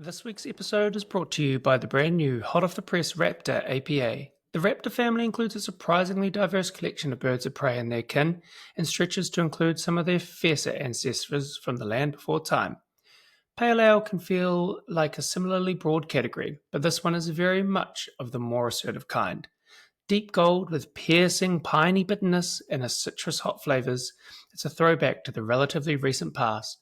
This week's episode is brought to you by the brand new hot off the press Raptor APA. The Raptor family includes a surprisingly diverse collection of birds of prey and their kin, and stretches to include some of their fiercer ancestors from the land before time. Pale ale can feel like a similarly broad category, but this one is very much of the more assertive kind. Deep gold with piercing piney bitterness and a citrus hot flavours, it's a throwback to the relatively recent past.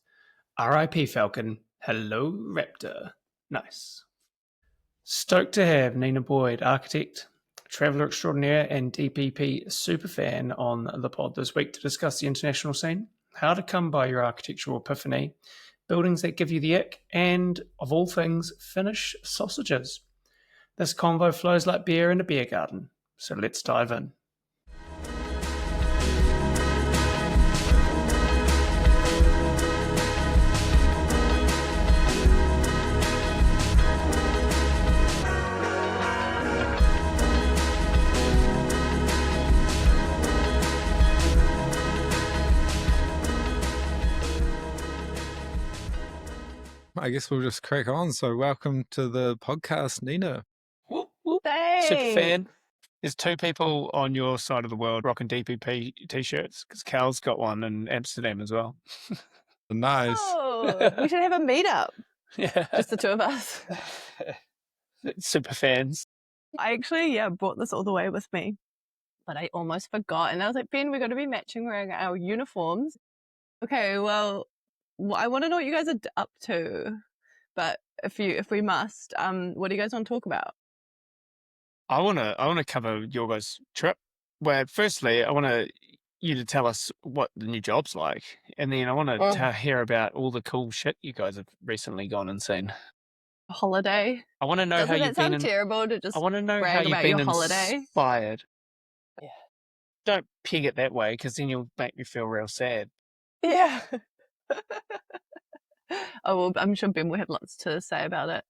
R.I.P. Falcon. Hello, Raptor. Nice. Stoked to have Nina Boyd, architect, traveller extraordinaire, and DPP superfan on the pod this week to discuss the international scene, how to come by your architectural epiphany, buildings that give you the ick, and, of all things, Finnish sausages. This convo flows like beer in a beer garden, so let's dive in. I guess we'll just crack on. So welcome to the podcast, Nina. Whoop, whoop. Super fan. There's two people on your side of the world rocking DPP t-shirts because Cal's got one in Amsterdam as well. Nice. Oh, we should have a meetup. Yeah. Just the two of us. Super fans. I actually, brought this all the way with me, but I almost forgot. And I was like, Ben, we're going to be matching wearing our uniforms. Okay, well, I want to know what you guys are up to. But if we must, what do you guys want to talk about? I want to cover your guys' trip. Where firstly, I want you to tell us what the new job's like, and then I want to hear about all the cool shit you guys have recently gone and seen. A holiday. I want to know Doesn't how it you've sound been. terrible to just I want to know brag how you've about been your holiday? inspired. Yeah. Don't peg it that way, because then you'll make me feel real sad. Yeah. Oh, well, I'm sure Ben will have lots to say about it.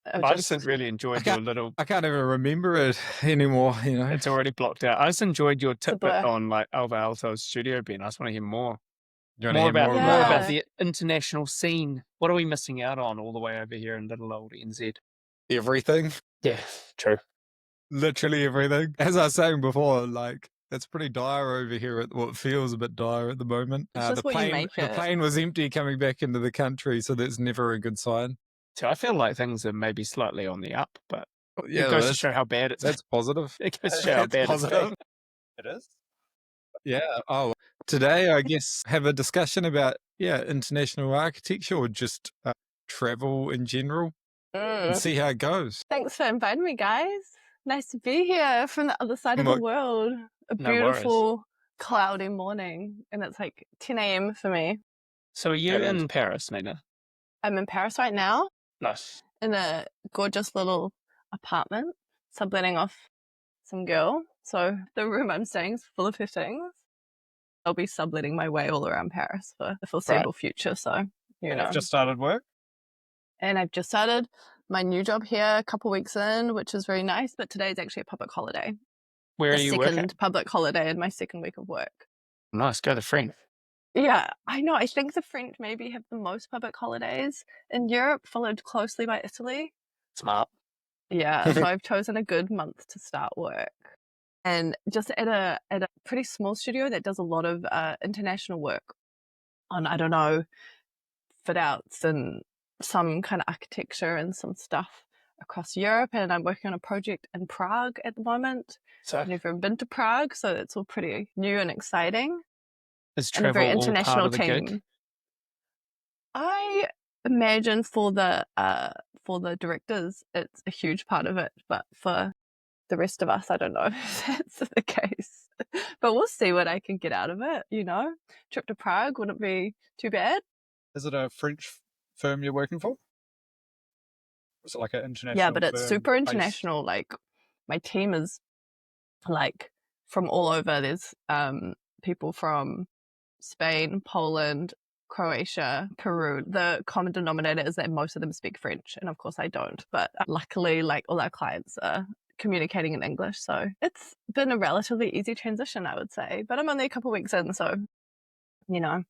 I just really enjoyed your little... I can't even remember it anymore, you know. It's already blocked out. I just enjoyed your tidbit blur. on like Alvar Aalto's studio, Ben. I just want to hear more. More about the international scene. What are we missing out on all the way over here in little old NZ? everything. Yeah, true. Literally everything. As I was saying before, like, it's pretty dire over here. What feels a bit dire at the moment. It's just what you make the it. plane was empty coming back into the country, so that's never a good sign. So I feel like things are maybe slightly on the up, but Yeah, it goes to show how bad it's... That's positive. It goes to show how bad positive. It is? Yeah. Oh, today I guess have a discussion about international architecture or just travel in general and see how it goes. Thanks for inviting me, guys. Nice to be here from the other side of the world. A beautiful cloudy morning, and it's like 10 a.m. for me. So are you in Paris, Nina? I'm in Paris right now. Nice. In a gorgeous little apartment, subletting off some girl. So the room I'm staying is full of her things. I'll be subletting my way all around Paris for the foreseeable future. So, you know. You've just started work? And I've just started my new job here a couple weeks in, which is very nice. But today is actually a public holiday. Where are you working? Second public holiday in my second week of work. Nice. Go the French. Yeah, I know. I think the French maybe have the most public holidays in Europe, followed closely by Italy. Smart. Yeah, so I've chosen a good month to start work. And just at a pretty small studio that does a lot of international work on, I don't know, fit outs and some kind of architecture and some stuff across Europe. And I'm working on a project in Prague at the moment. So I've never been to Prague, so it's all pretty new and exciting. Is And a very travel all international part of the team. gig? I imagine for the directors, it's a huge part of it, but for the rest of us, I don't know if that's the case. But we'll see what I can get out of it, you know. Trip to Prague wouldn't be too bad. Is it a French firm you're working for? Is it like an international? Yeah, but it's firm super based- international. Like, my team is like from all over. There's people from Spain, Poland, Croatia, Peru. The common denominator is that most of them speak French, and of course I don't. But luckily, like, all our clients are communicating in English, so it's been a relatively easy transition, I would say. But I'm only a couple of weeks in, so, you know.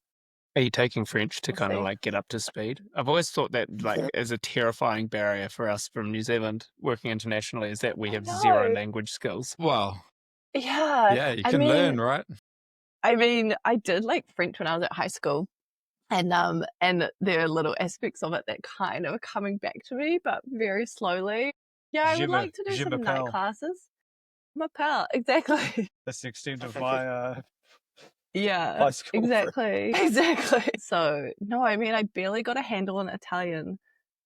Are you taking French to We'll kind of see. like get up to speed? I've always thought that like is a terrifying barrier for us from New Zealand working internationally is that we have zero know. language skills. Well, Yeah. yeah, you I can mean, learn, right? I did like French when I was at high school. And there are little aspects of it that kind of are coming back to me, but very slowly. Yeah, I would like to do some night classes. My pal, exactly. That's the extent of my Yeah, high school. exactly. So, no, I mean, I barely got a handle on Italian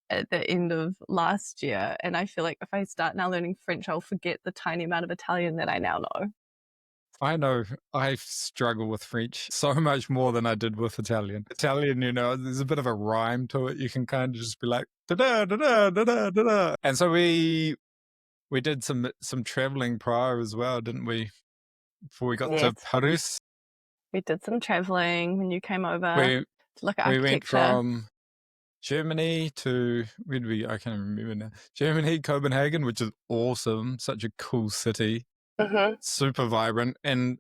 at the end of last year. And I feel like if I start now learning French, I'll forget the tiny amount of Italian that I now know. I know I struggle with French so much more than I did with Italian. Italian, there's a bit of a rhyme to it. You can kind of just be like, da-da, da-da, da-da, da-da. And so we did some traveling prior as well, didn't we? Before we got to Yes. Paris. We did some traveling when you came over We to look at we architecture. went from Germany to, where did we, I can't remember now. Germany, Copenhagen, which is awesome. Such a cool city. Super vibrant. And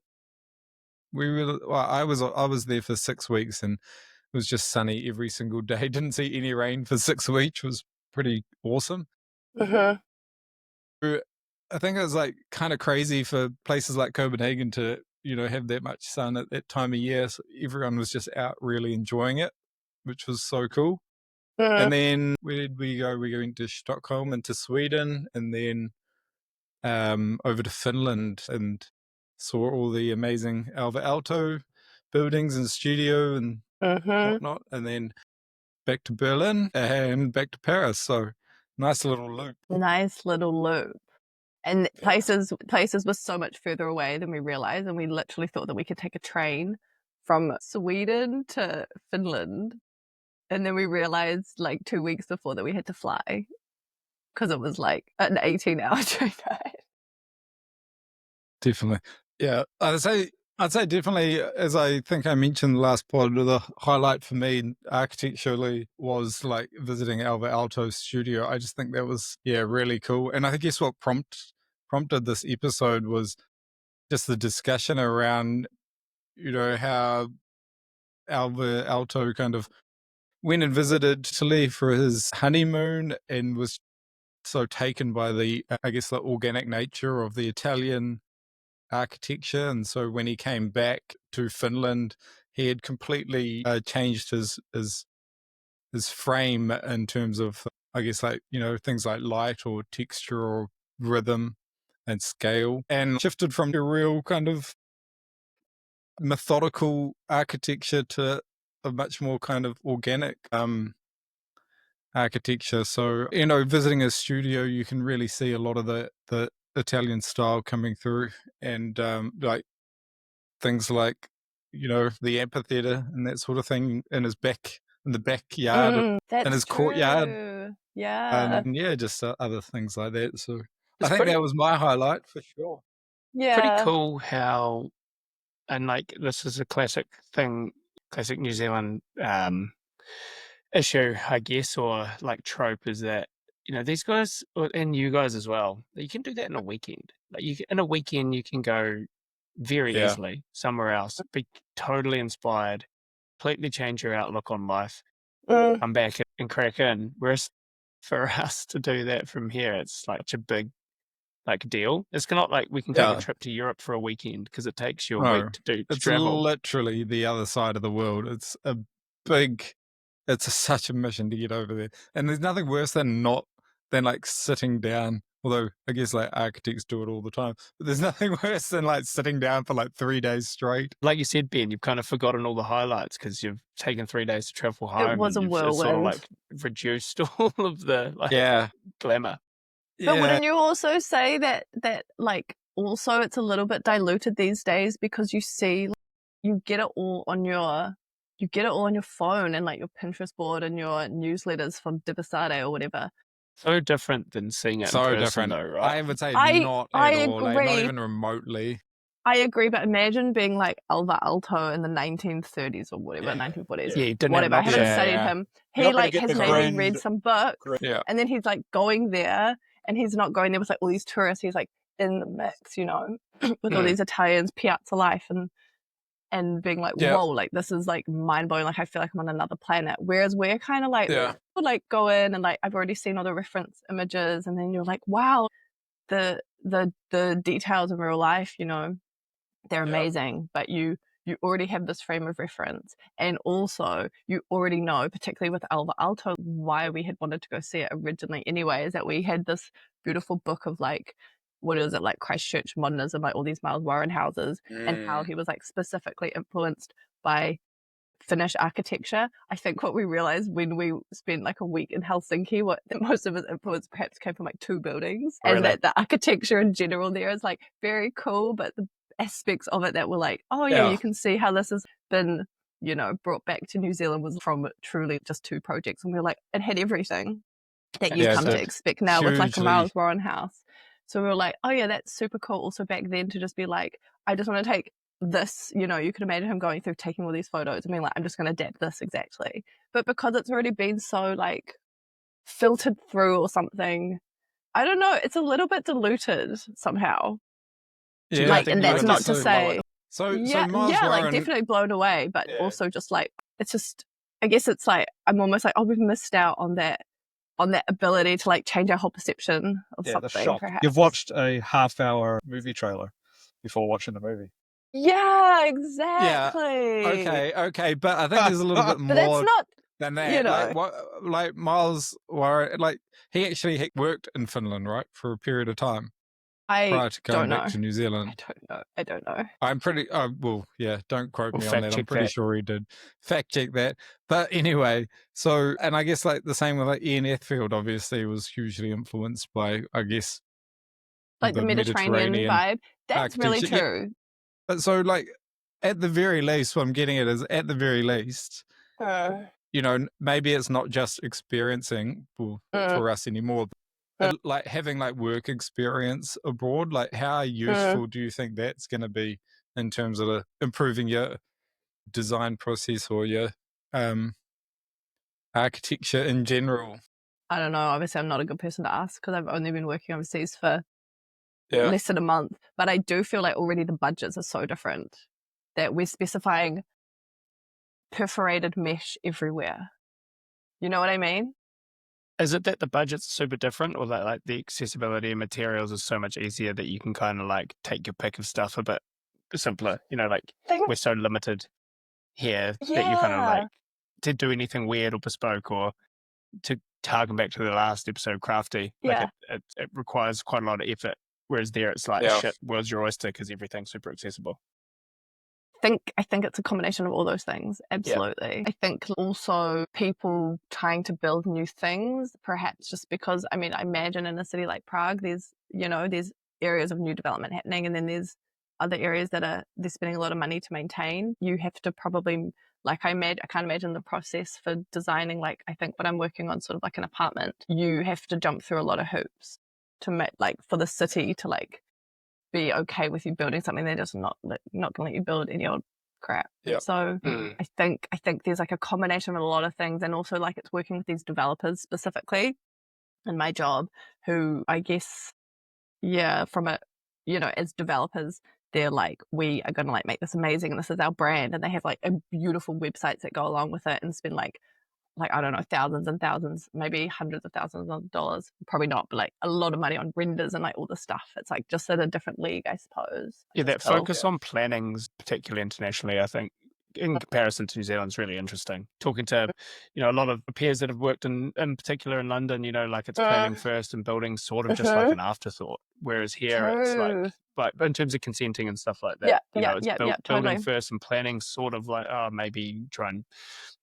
I was there for 6 weeks and it was just sunny every single day. Didn't see any rain for 6 weeks, which was pretty awesome. I think it was like kind of crazy for places like Copenhagen to, have that much sun at that time of year. So everyone was just out really enjoying it, which was so cool. And then where did we go? We went to Stockholm and to Sweden and then over to Finland and saw all the amazing Alvar Aalto buildings and studio and whatnot. And then back to Berlin and back to Paris. So nice little loop. Nice little loop. And places were so much further away than we realized. And we literally thought that we could take a train from Sweden to Finland. And then we realized like 2 weeks before that we had to fly because it was like an 18-hour train ride. Definitely. Yeah. I'd say definitely, as I think I mentioned the last pod, the highlight for me architecturally was like visiting Alvar Aalto's studio. I just think that was, really cool. And I guess what prompted this episode was just the discussion around, how Alvar Aalto kind of went and visited Italy for his honeymoon and was so taken by the organic nature of the Italian architecture. And so when he came back to Finland, he had completely changed his frame in terms of, things like light or texture or rhythm and scale, and shifted from a real kind of methodical architecture to a much more kind of organic architecture. So, visiting his studio, you can really see a lot of the Italian style coming through, and like things like, the amphitheater and that sort of thing in the backyard, in his courtyard. Yeah. And just other things like that. So I think that was my highlight for sure. Yeah. Pretty cool how, and like this is a classic New Zealand issue, I guess, or like trope, is that these guys and you guys as well. You can do that in a weekend. Like in a weekend, you can go very easily somewhere else, be totally inspired, completely change your outlook on life, come back and crack in. Whereas for us to do that from here, it's like such a big deal. It's not like we can take a trip to Europe for a weekend because it takes you a week to It's travel. literally the other side of the world. It's such a mission to get over there. And there's nothing worse than like sitting down. Although I guess like architects do it all the time, but there's nothing worse than like sitting down for like 3 days straight. Like you said, Ben, you've kind of forgotten all the highlights because you've taken 3 days to travel home. It was a whirlwind. It's sort of like reduced all of the glamour. But wouldn't you also say that like also it's a little bit diluted these days because you see you get it all on your phone and like your Pinterest board and your newsletters from Dibasade or whatever. So different than seeing it in person, though, right? I would say not at all. Like, not even remotely. I agree, but imagine being like Alvar Aalto in the 1930s or whatever, 1940s. Yeah, he didn't whatever. I have haven't studied him. He like has maybe read some books, and then he's like going there, and he's not going there with like all these tourists. He's like in the mix, with all these Italians, piazza life, and and being like, Yeah. whoa, like this is like mind blowing. Like I feel like I'm on another planet. Whereas we're kind of like, Yeah. would like go in and like I've already seen all the reference images, and then you're like, wow, the details of real life, you know, they're amazing, but you already have this frame of reference. And also you already know, particularly with Alvar Aalto, why we had wanted to go see it originally anyway, is that we had this beautiful book of like, what is it, like Christchurch modernism, like all these Miles Warren houses, and how he was like specifically influenced by Finnish architecture. I think what we realized when we spent like a week in Helsinki, that most of his influence perhaps came from like 2 buildings, and that the architecture in general there is like very cool, but the aspects of it that were like, oh yeah, you can see how this has been, you know, brought back to New Zealand was from truly just 2 projects, and we were like, it had everything that you come to expect now with like a Miles Warren house. So we were like, oh yeah, that's super cool. Also back then to just be like, I just want to take this, you know, you could imagine him going through taking all these photos and being like, I'm just going to adapt this exactly. But because it's already been so like filtered through or something, I don't know, it's a little bit diluted somehow. Yeah, like, and that's not to say, so yeah, Miles yeah, Warren, like definitely blown away, but also just like, it's just, I guess it's like, I'm almost like, oh, we've missed out on that ability to like change our whole perception of something. The shock. Perhaps You've watched a half-hour movie trailer before watching the movie. Yeah, exactly. Okay, but I think there's a little bit more. But that's not than that. You know. Like Miles Warren, like he actually worked in Finland, right, for a period of time prior to going back to New Zealand. I don't know. I'm pretty. Well, yeah. Don't quote me on that. I'm pretty that. sure he did. Fact check that. But anyway, so and I guess like the same with like Ian Ethfield. Obviously, was hugely influenced by, I guess, like the Mediterranean vibe. That's really true. Yeah. But so like at the very least, what I'm getting at is at the very least. You know, maybe it's not just experiencing for us anymore, but like having like work experience abroad. Like, how useful do you think that's going to be in terms of improving your design process or your architecture in general? I don't know. Obviously, I'm not a good person to ask because I've only been working overseas for less than a month. But I do feel like already the budgets are so different that we're specifying perforated mesh everywhere. You know what I mean? Is it that the budget's super different, or that like the accessibility of materials is so much easier that you can kind of like take your pick of stuff a bit simpler? You know, like we're so limited here that you kind of like to do anything weird or bespoke, or to harken back to the last episode, crafty. Like it requires quite a lot of effort. Whereas there, it's like shit, world's your oyster because everything's super accessible. I think it's a combination of all those things. Absolutely. I think also people trying to build new things, perhaps just because, I mean, I imagine in a city like Prague, there's areas of new development happening, and then there's other areas that they're spending a lot of money to maintain. You have to probably, like I can't imagine the process for designing, like I think what I'm working on, sort of like an apartment. You have to jump through a lot of hoops to make, like, for the city to like be okay with you building something. They're just not going to let you build any old crap. So I think there's like a combination of a lot of things, and also like it's working with these developers specifically in my job, who I guess from a, you know, as developers, they're like, we are going to like make this amazing and this is our brand, and they have like a beautiful websites that go along with it and spend like I don't know, thousands and thousands, maybe hundreds of thousands of dollars, probably not, but like a lot of money on renders and like all this stuff. It's like just at a different league, I suppose. Yeah, that focus on plannings, particularly internationally, I think, in comparison to New Zealand, is really interesting. Talking to, you know, a lot of peers that have worked in particular in London, you know, like it's planning first and building sort of just like an afterthought. Whereas here it's like in terms of consenting and stuff like that, it's building first and planning sort of like, maybe try and,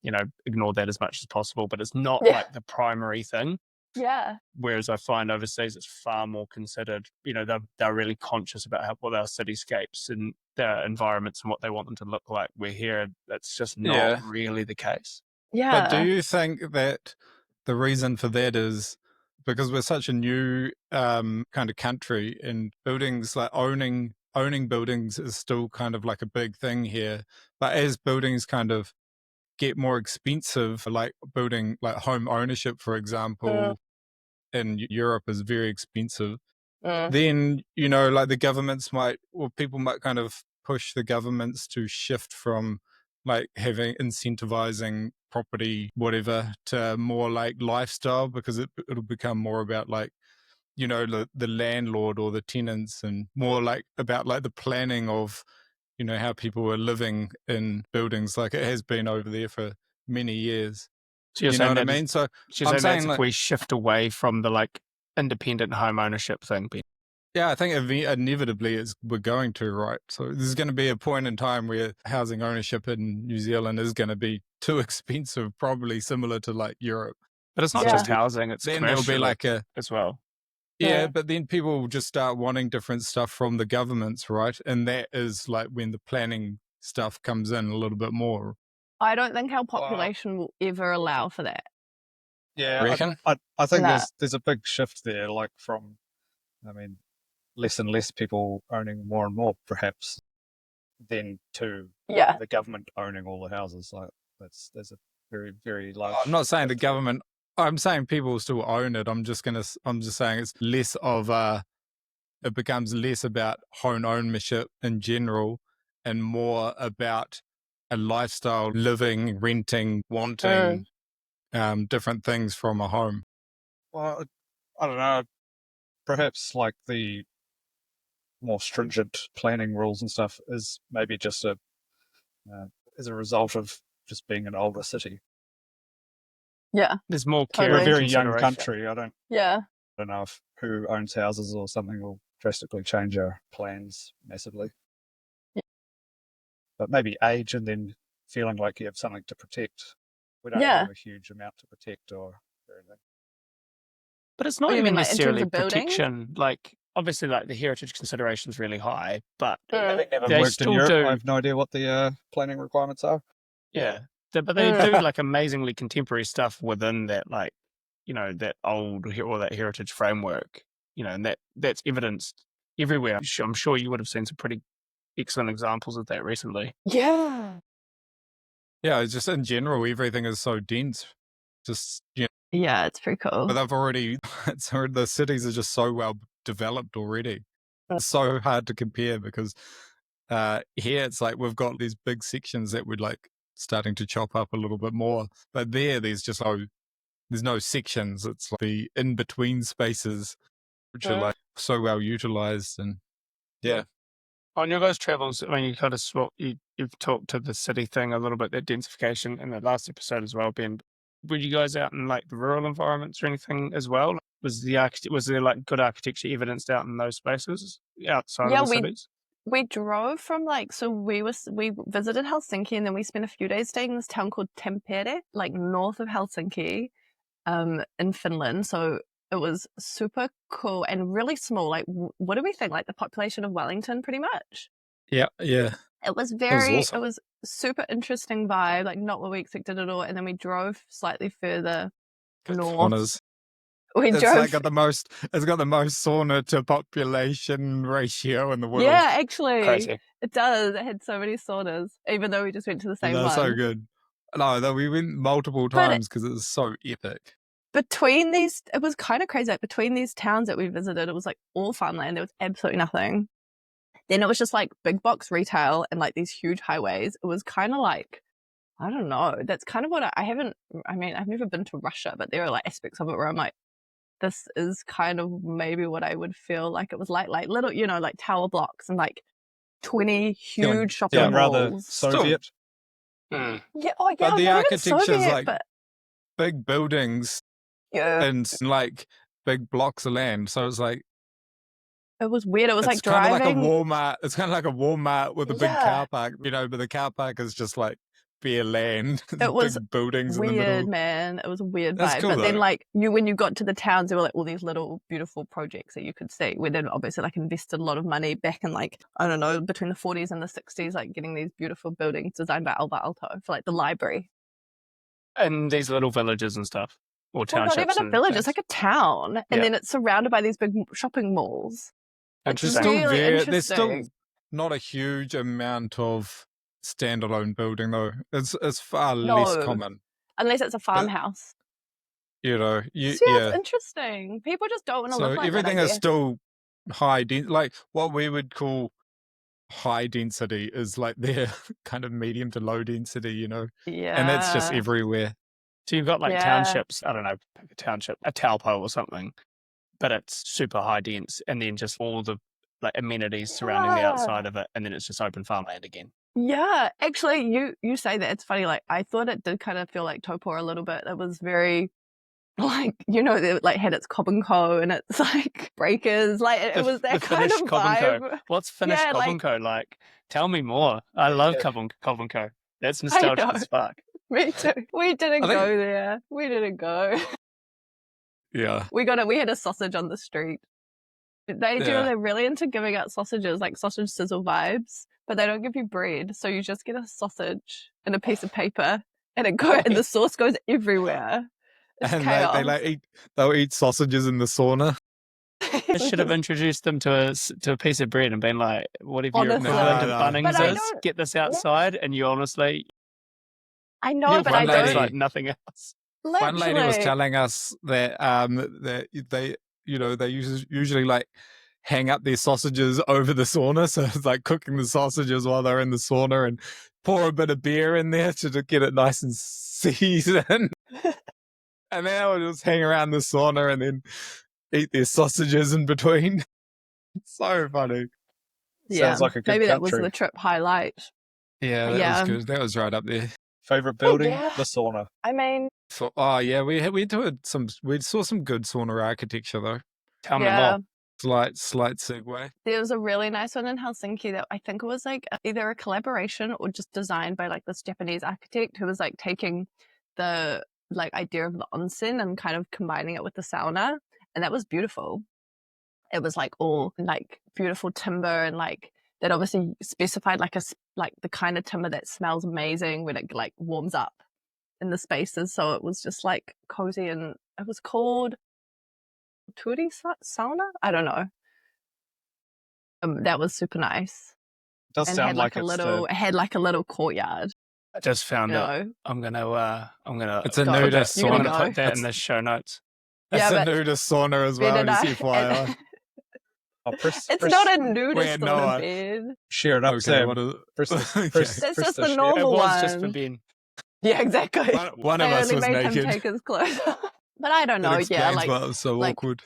you know, ignore that as much as possible, but it's not like the primary thing. Yeah. Whereas I find overseas it's far more considered. You know, they're really conscious about what our cityscapes and their environments and what they want them to look like. We're here, that's just not really the case. Yeah. But do you think that the reason for that is because we're such a new kind of country, and buildings, like owning buildings is still kind of like a big thing here, but as buildings kind of get more expensive, like building like home ownership, for example, in Europe is very expensive, then, you know, like the governments might, or people might kind of push the governments to shift from like having incentivizing property, whatever, to more like lifestyle, because it'll become more about like, you know, the landlord or the tenants, and more like about like the planning of, you know, how people are living in buildings, like it has been over there for many years. So you're You know saying what I that mean? So you're I'm saying that's saying if like, we shift away from the like independent home ownership thing. yeah, I think inevitably we're going to, right? So there's going to be a point in time where housing ownership in New Zealand is going to be too expensive, probably similar to like Europe. But it's not Yeah. just housing; it's Then there'll be commercial like a, as well. yeah, Yeah. but then people will just start wanting different stuff from the governments, right? And that is like when the planning stuff comes in a little bit more. I don't think our population will ever allow for that. Yeah, Reckon? I think No. there's a big shift there, like from, I mean, less and less people owning more and more, perhaps, than to Yeah. the government owning all the houses. Like there's a very, very large. I'm not saying the shift there. government. I'm saying people still own it. I'm just saying it's less of a. It becomes less about home ownership in general, and more about a lifestyle, living, renting, wanting different things from a home. Well, I don't know. Perhaps like the more stringent planning rules and stuff is maybe just as a result of just being an older city. Yeah. There's more Totally. care We're a and very young consideration. country. I don't Yeah. know if who owns houses or something will drastically change our plans massively. Yeah. But maybe age and then feeling like you have something to protect. We don't Yeah. have a huge amount to protect or anything. But it's not Oh, you even mean, like, in terms necessarily of buildings? protection. Like obviously, like the heritage consideration is really high, but Having never they worked in still Europe, do. I have no idea what the planning requirements are. Yeah, but they do like amazingly contemporary stuff within that, like, you know, that old or that heritage framework. You know, and that's evidenced everywhere. I'm sure you would have seen some pretty excellent examples of that recently. Yeah. Yeah, it's just in general, everything is so dense. Just, you know, Yeah, it's pretty cool. but they've already, the cities are just so well developed already. It's so hard to compare because here it's like we've got these big sections that we're like starting to chop up a little bit more. But there's just there's no sections. It's like the in-between spaces, which are like so well utilized. And yeah. On your guys' travels, I mean, you kind of you've talked to the city thing a little bit, that densification in the last episode as well, Ben. Were you guys out in like the rural environments or anything as well? Was there like good architecture evidenced out in those spaces outside Yeah, of the cities? we drove from we visited Helsinki, and then we spent a few days staying in this town called Tampere, like north of Helsinki, in Finland. So it was super cool and really small. Like, what do we think? Like the population of Wellington, pretty much. Yeah. It was awesome. it was super interesting vibe, like not what we expected at all. And then we drove slightly further north. Saunas. It's got the most sauna to population ratio in the world. Yeah, actually, Crazy. it does. It had so many saunas, even though we just went to the same one. That's so good. No, we went multiple times because it was so epic. Between these, it was kind of crazy. Like between these towns that we visited, it was like all farmland. There was absolutely nothing. Then it was just like big box retail and like these huge highways. It was kind of like, I don't know. That's kind of what I've never been to Russia, but there are like aspects of it where I'm like, this is kind of maybe what I would feel like it was like little, you know, like tower blocks and like 20 huge shopping rather malls. Soviet. Mm. Yeah, oh yeah. But the not even architecture's Soviet, like but big buildings yeah, and like big blocks of land. So it's like, it was weird. It was it's like kind of like a driving. Walmart. It's kind of like a Walmart with a big Yeah. car park, you know, but the car park is just like bare land. It was big buildings in the middle. weird, man. It was a weird That's vibe. cool, But then, though. like when you got to the towns, there were like all these little beautiful projects that you could see. Where then obviously like invested a lot of money back in like I don't know between the 40s and the 60s, like getting these beautiful buildings designed by Alvar Aalto for like the library. And these little villages and stuff, or Well, townships. not even a and village; things. it's like a town, and Yeah. then it's surrounded by these big shopping malls. It's There's Interesting. still really there's still interesting. not a huge amount of standalone building though. It's far less No. common. Unless it's a farmhouse. You know, So it's yeah. interesting. People just don't want to So live like everything that, I is guess. still high, like what we would call high density is like their kind of medium to low density, you know, Yeah. and that's just everywhere. So you've got like Yeah. townships, I don't know, pick a township, a Taupo or something, but it's super high dense, and then just all the like amenities surrounding the outside of it, and then it's just open farmland again. Yeah, actually, you say that. It's funny. Like, I thought it did kind of feel like Taupo a little bit. It was very, like, you know, it like had its Cobb and Co. and it's like breakers. Like, it was that the kind Finnish of Cobb and Co. vibe. What's Finnish Yeah, Cobb and Co like? Tell me more. I love Cobb and Co. That's nostalgic know. as fuck. Me too. We didn't I think- go there. We didn't go. Yeah. We had a sausage on the street. They do. Yeah. They're really into giving out sausages, like sausage sizzle vibes, but they don't give you bread. So you just get a sausage and a piece of paper, and and the sauce goes everywhere. It's And chaos. they'll eat sausages in the sauna. I should have introduced them to a piece of bread and been like, what if your Honestly. equivalent No. of But Bunnings I is? don't- Get this outside, and you honestly, I know, your but I one one don't. lady lady- like nothing else. One lady was Literally. telling us that that they, you know, they usually like hang up their sausages over the sauna, so it's like cooking the sausages while they're in the sauna, and pour a bit of beer in there to get it nice and seasoned. And then they would just hang around the sauna and then eat their sausages in between. It's so funny. Sounds like a good maybe that was country. the trip highlight. Yeah, that Yeah. was good. That was right up there. Favorite building? yeah. The sauna. I mean, Oh yeah, we saw some good sauna architecture though. Tell me yeah. more. Slight segue. There was a really nice one in Helsinki that I think it was like either a collaboration or just designed by like this Japanese architect who was like taking the like idea of the onsen and kind of combining it with the sauna, and that was beautiful. It was like all like beautiful timber, and like that obviously specified like the kind of timber that smells amazing when it like warms up in the spaces. So it was just like cozy, and it was called Turi sauna. I don't know. That was super nice. It does And sound had like like a it's little, it had like a little courtyard. I just found You it. know, I'm gonna It's a Go. nudist You're gonna I'm sauna. gonna put that in It's- the show notes. It's Yeah, a but nudist sauna as well, better just not- FYI. Oh, It's not a nudist Where sauna Noah- bed. share it up, Okay, Sam. what is Press the- Okay. press- That's press just the the share. It normal was just for one. Ben. Yeah, exactly. One of They us only was made him naked. take his clothes off. But I don't That know. explains Yeah, like why it was so like- awkward.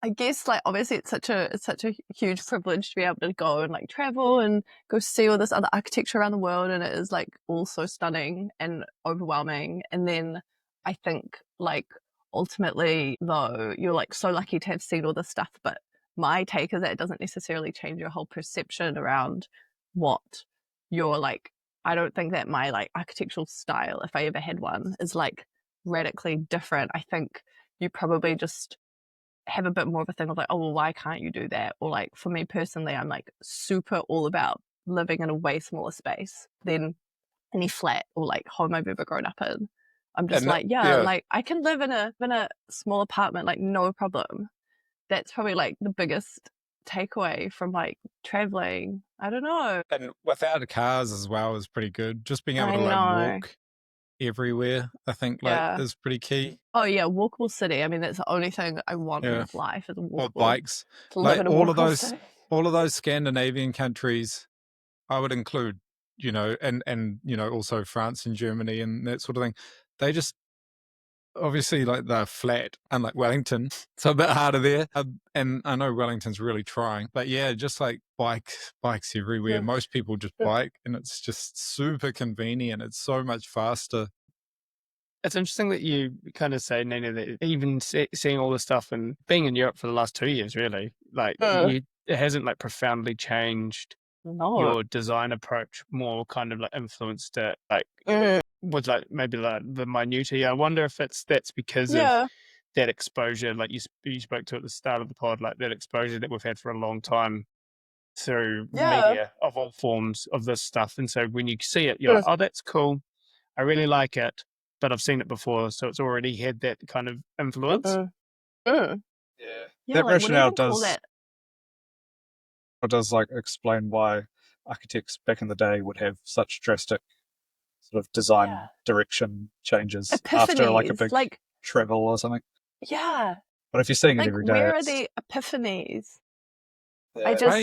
I guess like obviously it's such a huge privilege to be able to go and like travel and go see all this other architecture around the world, and it is like all so stunning and overwhelming. And then I think like ultimately though you're like so lucky to have seen all this stuff, but my take is that it doesn't necessarily change your whole perception around what you're like. I don't think that my like architectural style, if I ever had one, is like radically different. I think you probably just have a bit more of a thing of like, oh, well, why can't you do that? Or like for me personally, I'm like super all about living in a way smaller space than any flat or like home I've ever grown up in. I'm just And like, yeah. like I can live in a small apartment, like no problem. That's probably like the biggest takeaway from like traveling. I don't know. And without cars as well is pretty good. Just being able I to like know. walk everywhere, I think like Yeah. is pretty key. Oh yeah, walkable city. I mean, that's the only thing I want Yeah. in this life is a Or walkable. bikes. To live Like in a all of walkable those city. all of those Scandinavian countries I would include, you know, and you know, also France and Germany and that sort of thing. They just obviously like they're flat, unlike Wellington. It's a bit harder there. And I know Wellington's really trying, but yeah, just like bikes everywhere. Yeah. Most people just Yeah. bike, and it's just super convenient. It's so much faster. It's interesting that you kind of say, Nina, that even seeing all this stuff and being in Europe for the last 2 years, really, like it hasn't like profoundly changed No. your design approach, more kind of like influenced it, like with like maybe like the minutiae. I wonder if that's because of Yeah. that exposure, like you spoke to at the start of the pod, like that exposure that we've had for a long time through Yeah. media of all forms of this stuff. And so when you see it, you're like, oh, that's cool. I really like it, but I've seen it before, so it's already had that kind of influence. Mm. Yeah. Yeah, That like, what do you rationale even call does that? does like explain why architects back in the day would have such drastic sort of design Yeah. direction changes after like a Epiphanies. big Like, travel or something. yeah. But if you're seeing it Like, every day, where are it's, the epiphanies? yeah, I just,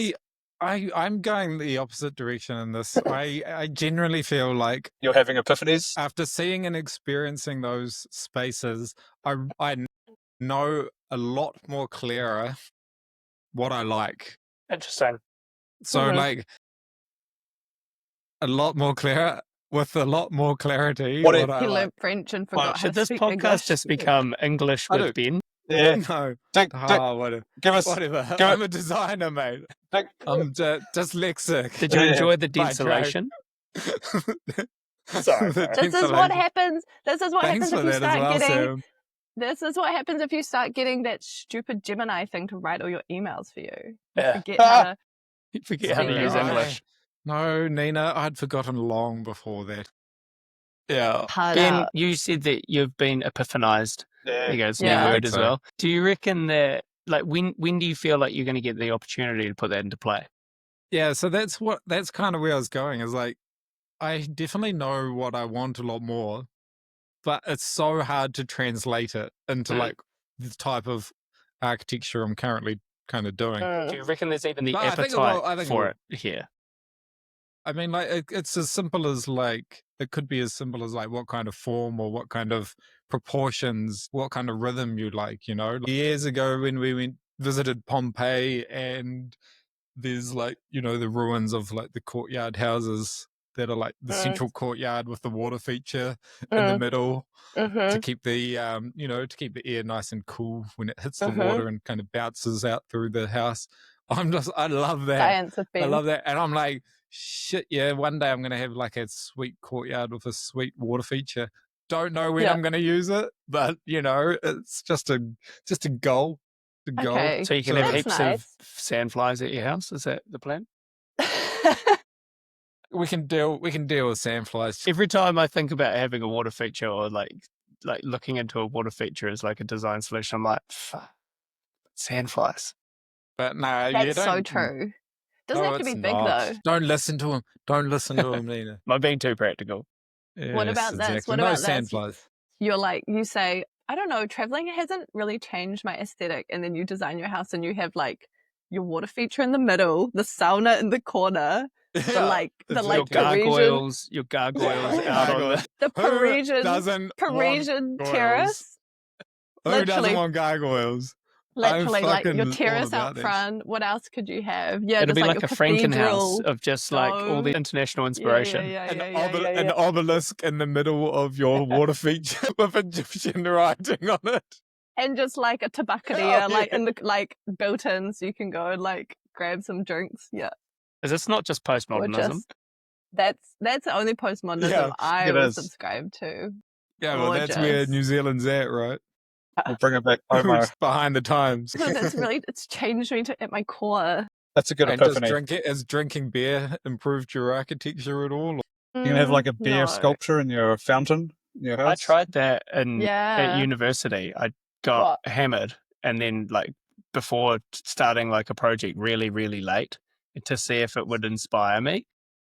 I I'm going the opposite direction in this. I generally feel like You're having epiphanies. after seeing and experiencing those spaces, I know a lot more clearer what I like. Interesting. So Mhm. like a lot more clearer with a lot more clarity What what if- I He like. learned French and forgot how Should to this speak podcast English. just become English I with do. Ben? Yeah. No. Dick, Whatever. give us. Whatever. Give I'm a designer, mate. Dick, I'm dyslexic. Did you Yeah. enjoy the By trade. desolation? Sorry. This is what happens. This is what Thanks happens for if you that as start well, getting. Sam. This is what happens if you start getting that stupid Gemini thing to write all your emails for you. Yeah. Forget how to. You forget how to Speak use English. English. No, Nina, I'd forgotten long before that. Yeah. Hard Ben, out. you said that you've been epiphanized. There you go, it's a Yeah. new I word think as so. well. Do you reckon that, like, when do you feel like you're going to get the opportunity to put that into play? Yeah, so that's kind of where I was going. Is like, I definitely know what I want a lot more, but it's so hard to translate it into Mm. like the type of architecture I'm currently kind of doing. Do you reckon there's even the No, I think it appetite will- I think it for will. it here? I mean, like it's as simple as like it could be as simple as like what kind of form or what kind of proportions, what kind of rhythm you like. You know, years ago when we visited Pompeii, and there's like the ruins of like the courtyard houses that are like the central courtyard with the water feature in the middle to keep the to keep the air nice and cool when it hits the water and kind of bounces out through the house. I love that. Science with Ben. I love that. And I'm like, shit, yeah, one day I'm going to have like a sweet courtyard with a sweet water feature. Don't know when Yeah. I'm going to use it, but it's just a goal. A goal. Okay. So you can So- have That's heaps nice. of sandflies at your house? Is that the plan? We can deal with sandflies. Every time I think about having a water feature or like looking into a water feature as like a design solution, I'm like, fuck, sandflies. But no, you That's don't. so true. Doesn't No, have to be it's big not. though. Don't listen to him. Don't listen to him, Nina. Am I being too practical? What about this? exactly. What no about this? sandflies. You're like, you say, I don't know, traveling hasn't really changed my aesthetic. And then you design your house and you have like your water feature in the middle, the sauna in the corner, the like Your Parisian, gargoyles out on the... the Who doesn't Parisian want terrace. Who Literally. doesn't want gargoyles? Literally, like your fucking all terrace about out this. front. What else could you have? Yeah, It'll just be like your a Frankenhouse cathedral of just like all the dome. international inspiration. An obelisk in the middle of your water feature with Egyptian writing on it. And just like a tabacaria, like in the like built in, so you can go and like grab some drinks. Yeah, Is this not just postmodernism? gorgeous. That's the only postmodernism Yeah, I it will is. subscribe to. Yeah, well, that's where Gorgeous. New Zealand's at, right? We'll bring it back Homo. Who's behind the times. So it's changed me at my core. That's a good And just epiphany. has drinking beer improved your architecture at all? You can have like a beer No. sculpture in your fountain in your house. I tried that at Yeah. university. I got hammered, and then like before starting like a project really, really late to see if it would inspire me.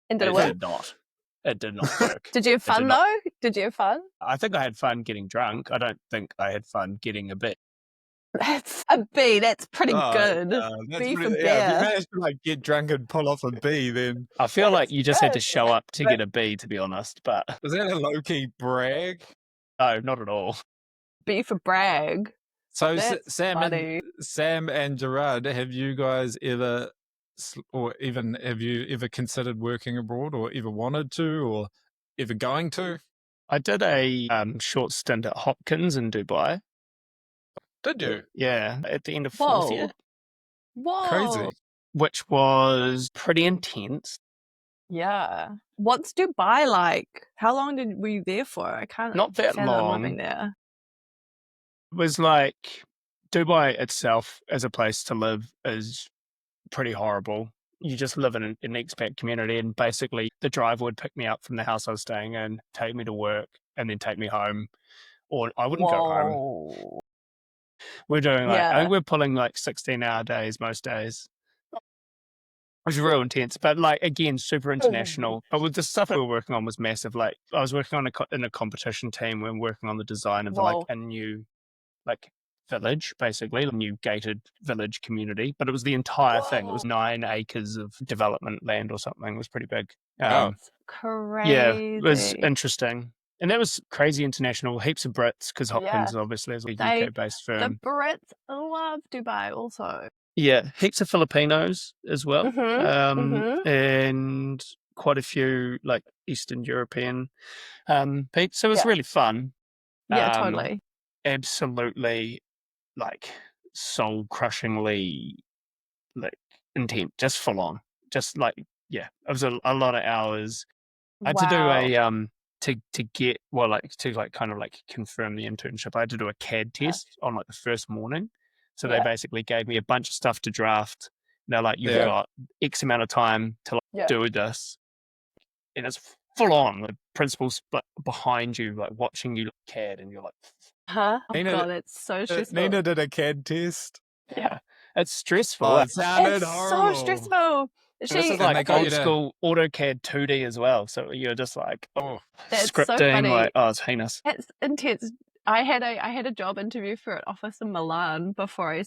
And did it It work? did not. It did not work. Did you have did fun not. though? Did you have fun? I think I had fun getting drunk. I don't think I had fun getting a bit. That's a B. That's pretty Oh, good. that's B for really- if beer. you manage to like get drunk and pull off a B, then I feel like you just had to good. show up to get a B, to be honest. But was that a low key brag? no, not at all. B for brag. So That's funny. Sam and Gerard, have you guys ever, or even have you ever considered working abroad, or ever wanted to, or ever going to? I did a short stint at Hopkins in Dubai. Did you? Yeah, at the end of fourth Whoa. year, Whoa. Crazy. which was pretty intense. Yeah. What's Dubai like? How long were you there for? I can't Not that fathom long. living there. It was like Dubai itself as a place to live is pretty horrible. You just live in an expat community, and basically the driver would pick me up from the house I was staying in, take me to work, and then take me home. Or I wouldn't go home. Whoa. We're doing like, I Yeah. think we're pulling like 16-hour days most days. Which is real intense, but like again, super international. But with the stuff we were working on was massive. Like I was working on in a competition team when working on the design of like Whoa. a new like village, basically, a new gated village community, but it was the entire thing. It was 9 acres of development land or something. It was pretty big. Wow. Crazy. Yeah, it was interesting. And that was crazy international, heaps of Brits, because Hopkins obviously is a UK-based The firm. Brits love Dubai also. Yeah, heaps of Filipinos as well, and quite a few like Eastern European people. So it was really fun. Yeah, totally. Absolutely, like soul-crushingly, like intense, just full on, just like it was a lot of hours. I had to do a to get kind of like confirm the internship. I had to do a CAD test on like the first morning. So they basically gave me a bunch of stuff to draft. They're like, you've got X amount of time to do this, and it's full on. The principal's behind you, like watching you CAD, and you're like, Oh Nina, God, it's so stressful. Nina did a CAD test. yeah, it's stressful. Oh, it sounded It's horrible. so stressful. This is they like got you old to- school AutoCAD 2D as well. So you're just like, That's so scripting, funny. like, it's heinous. It's intense. I had a job interview for an office in Milan before I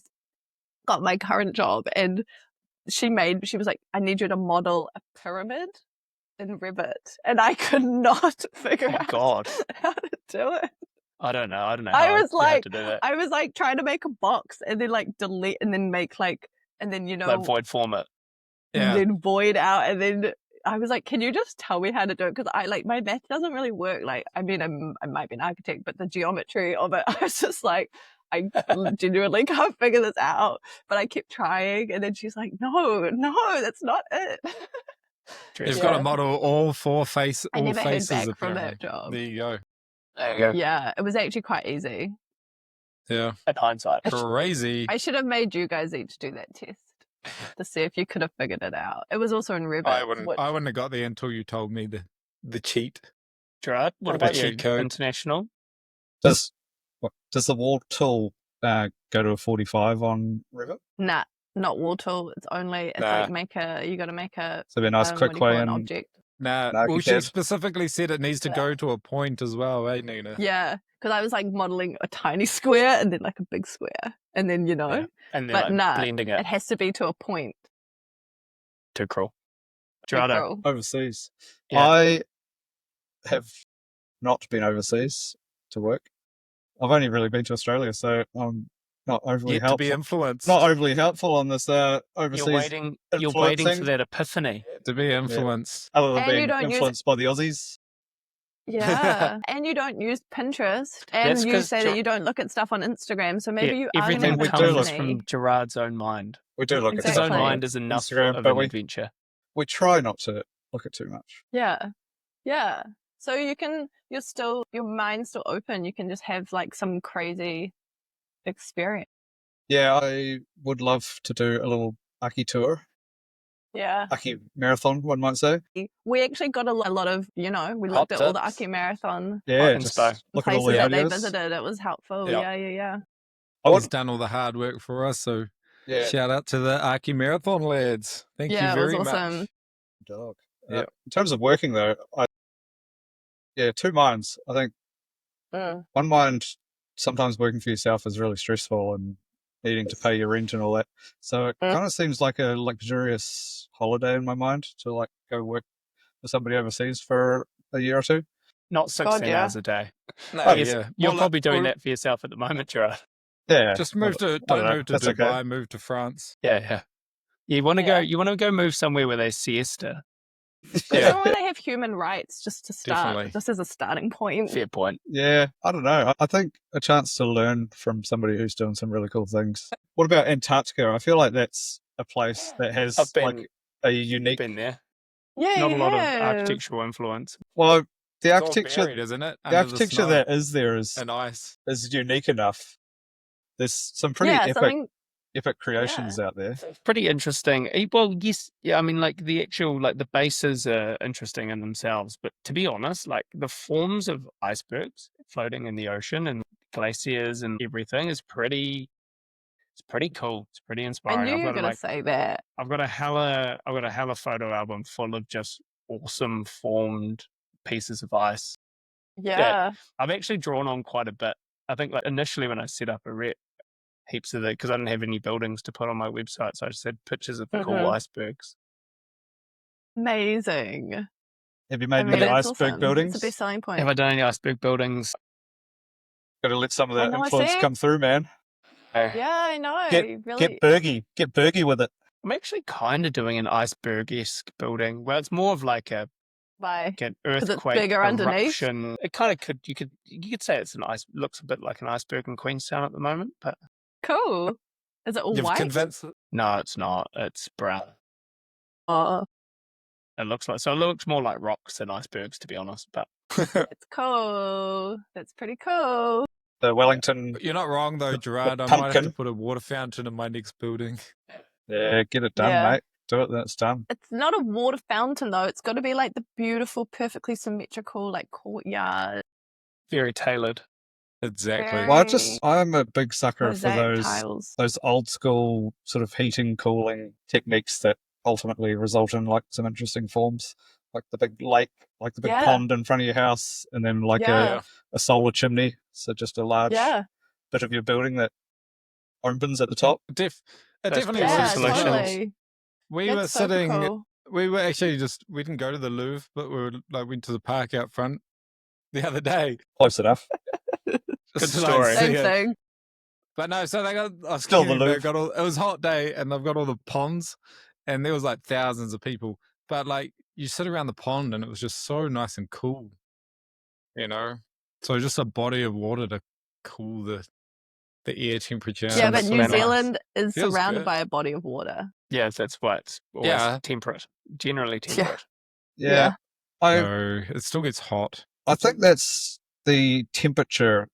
got my current job, and she was like, I need you to model a pyramid in Revit, and I could not figure out how to do it. I don't know. How I was to do that. I was like trying to make a box and then like delete and then make like, and then, Like void format. Yeah. then void out, and then I was like, can you just tell me how to do it? Because I like, my math doesn't really work. Like, I mean, I might be an architect, but the geometry of it, I was just like, I genuinely can't figure this out. But I kept trying, and then she's like, no, that's not it. You've got to model all four faces. I never heard back of from pyramid. that job. There you go. There you go. Yeah, it was actually quite easy. Yeah. In hindsight. Crazy. I should have made you guys each do that test to see if you could have figured it out. It was also in Revit. I wouldn't have got there until you told me the cheat. Gerard, what The about you? cheat code. International? Does the wall tool go to a 45 on Revit? Nah, not wall tool. It's only, it's Nah. like you got to make a, So it'd be a nice what quick do you call way it, and object. Nah, No, well, you she can't. specifically said it needs to go to a point as well, eh, Nina? Yeah, because I was like modeling a tiny square and then like a big square, and then And then but like blending it. it has to be to a point. Too cruel. Too Gerardo. cruel. overseas. Yeah. I have not been overseas to work. I've only really been to Australia, so I'm not overly Yet to helpful. be influenced. Not overly helpful on this overseas. You're waiting for influencing. that epiphany. To be influenced. Other than And you being don't use- influenced by the Aussies. Yeah, and you don't use Pinterest, and That's you 'cause say that you don't look at stuff on Instagram, so maybe you are going to everything have we a do comes look company. from Gerard's own mind. We do look His at Exactly. own stuff on mind is enough Instagram, of but an we adventure. try not to look at too much. Yeah. So your mind's still open. You can just have like some crazy experience. Yeah, I would love to do a little Aki tour, Yeah. Aki marathon, one might say. We actually got a lot of, we Hot looked at all the tips. Aki Marathon Yeah, inspo. just look at all places the that they videos. visited. It was helpful. Yeah. Yeah. I He's want, done all the hard work for us, so yeah, shout out to the Archie Marathon lads. Thank you Yeah, it was very awesome. much. dog. Yep. In terms of working though, two minds. I think one mind, sometimes working for yourself is really stressful and needing to pay your rent and all that. So it kind of seems like a luxurious holiday in my mind to like go work for somebody overseas for a year or two. Not 16 yeah. hours a day. No, Yes, you're probably doing that for yourself at the moment, Gerard. Yeah. Just move to, I don't don't know. move to That's Dubai, okay. move to France. Yeah. You want to go move somewhere where there's siesta. Yeah. Where they have human rights just to start, Definitely. just as a starting point. Fair point. Yeah, I don't know. I think a chance to learn from somebody who's doing some really cool things. What about Antarctica? I feel like that's a place that has I've been- like a unique. Been there. Yeah, Not you a lot of have. architectural influence. Well, the It's all architecture, buried, isn't it? the Under architecture snow that is there is and ice. unique enough. There's some pretty epic creations out there. It's pretty interesting. Well, yes, yeah. I mean, like the actual, like the bases are interesting in themselves, but to be honest, like the forms of icebergs floating in the ocean and glaciers and everything is pretty. It's pretty cool. It's pretty I inspiring. knew you were got going to say that. I've got a hella photo album full of just awesome formed pieces of ice. Yeah. I've actually drawn on quite a bit. I think like initially when I set up a rep, heaps of it because I didn't have any buildings to put on my website, so I just had pictures of cool Mhm. icebergs. Amazing. Have you I made mean, many that's iceberg awesome. buildings? It's the best selling point. Have I done any iceberg buildings? Got to let some of I that know, influence see? come through, man. Yeah, I know. Get Really. Get Bergy with it. I'm actually kind of doing an iceberg-esque building. Well, it's more of like Bye. an 'Cause it's earthquake bigger underneath? eruption. It kind of you could say it's looks a bit like an iceberg in Queenstown at the moment, but Cool. Is it all You've white? convinced. no, it's not. It's brown. Oh, It looks more like rocks than icebergs, to be honest. But it's cool. That's pretty cool. The Wellington. You're not wrong though, Gerard. I might have to pumpkin. put a water fountain in my next building. Yeah, get it done, Yeah. mate. Do it, then it's done. It's not a water fountain though. It's got to be like the beautiful, perfectly symmetrical, like courtyard. very tailored. Exactly. Very- Well, I'm a big sucker for Mosaic tiles. those old school sort of heating, cooling techniques that ultimately result in like some interesting forms, like the big lake, like the big Yeah. pond in front of your house, and then like Yeah. a solar chimney. So just a large Yeah. bit of your building that opens at the top. It Those definitely perfect Yeah, works. solutions. totally. We That's were super sitting. cool. We were actually we didn't go to the Louvre, but we were went to the park out front the other day. Close enough. Good to, like, story. see Same it. thing. But no, so they got. I was Still the kidding, they Louvre. got it was a hot day, and they've got all the ponds, and there was like thousands of people. But like you sit around the pond, and it was just so nice and cool, you know. So just a body of water to cool the air temperature. Yeah, but Sounds New nice. Zealand is Feels surrounded good. by a body of water. Yeah, that's why it's always Yeah. temperate. Generally temperate. Yeah. I So it still gets hot. I think that's the temperature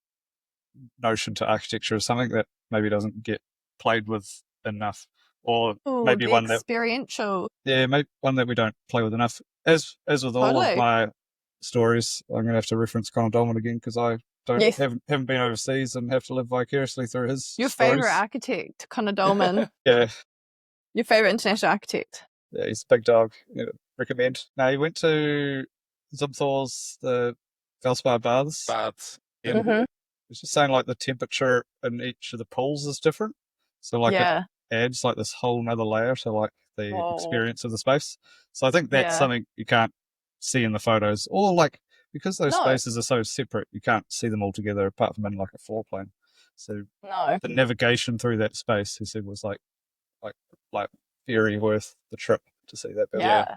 notion to architecture is something that maybe doesn't get played with enough, or Ooh, maybe the one that experiential. maybe one that we don't play with enough. As with all of Totally. my stories, I'm gonna have to reference Conor Dolman again because I Yes. haven't been overseas and have to live vicariously through his Your stories. favorite architect, Conor Dolman. Yeah, Your favorite international architect. yeah, he's a big dog. Recommend. No, he went to Zimthor's the Valspar Baths. But yeah, Mhm. It's just saying like the temperature in each of the pools is different. So like Yeah. it adds like this whole nother layer to like the Whoa. experience of the space. So I think that's Yeah. something you can't see in the photos, or like because those No. spaces are so separate, you can't see them all together apart from in like a floor plan. So No. the navigation through that space, he said, was like very worth the trip to see that building. Yeah.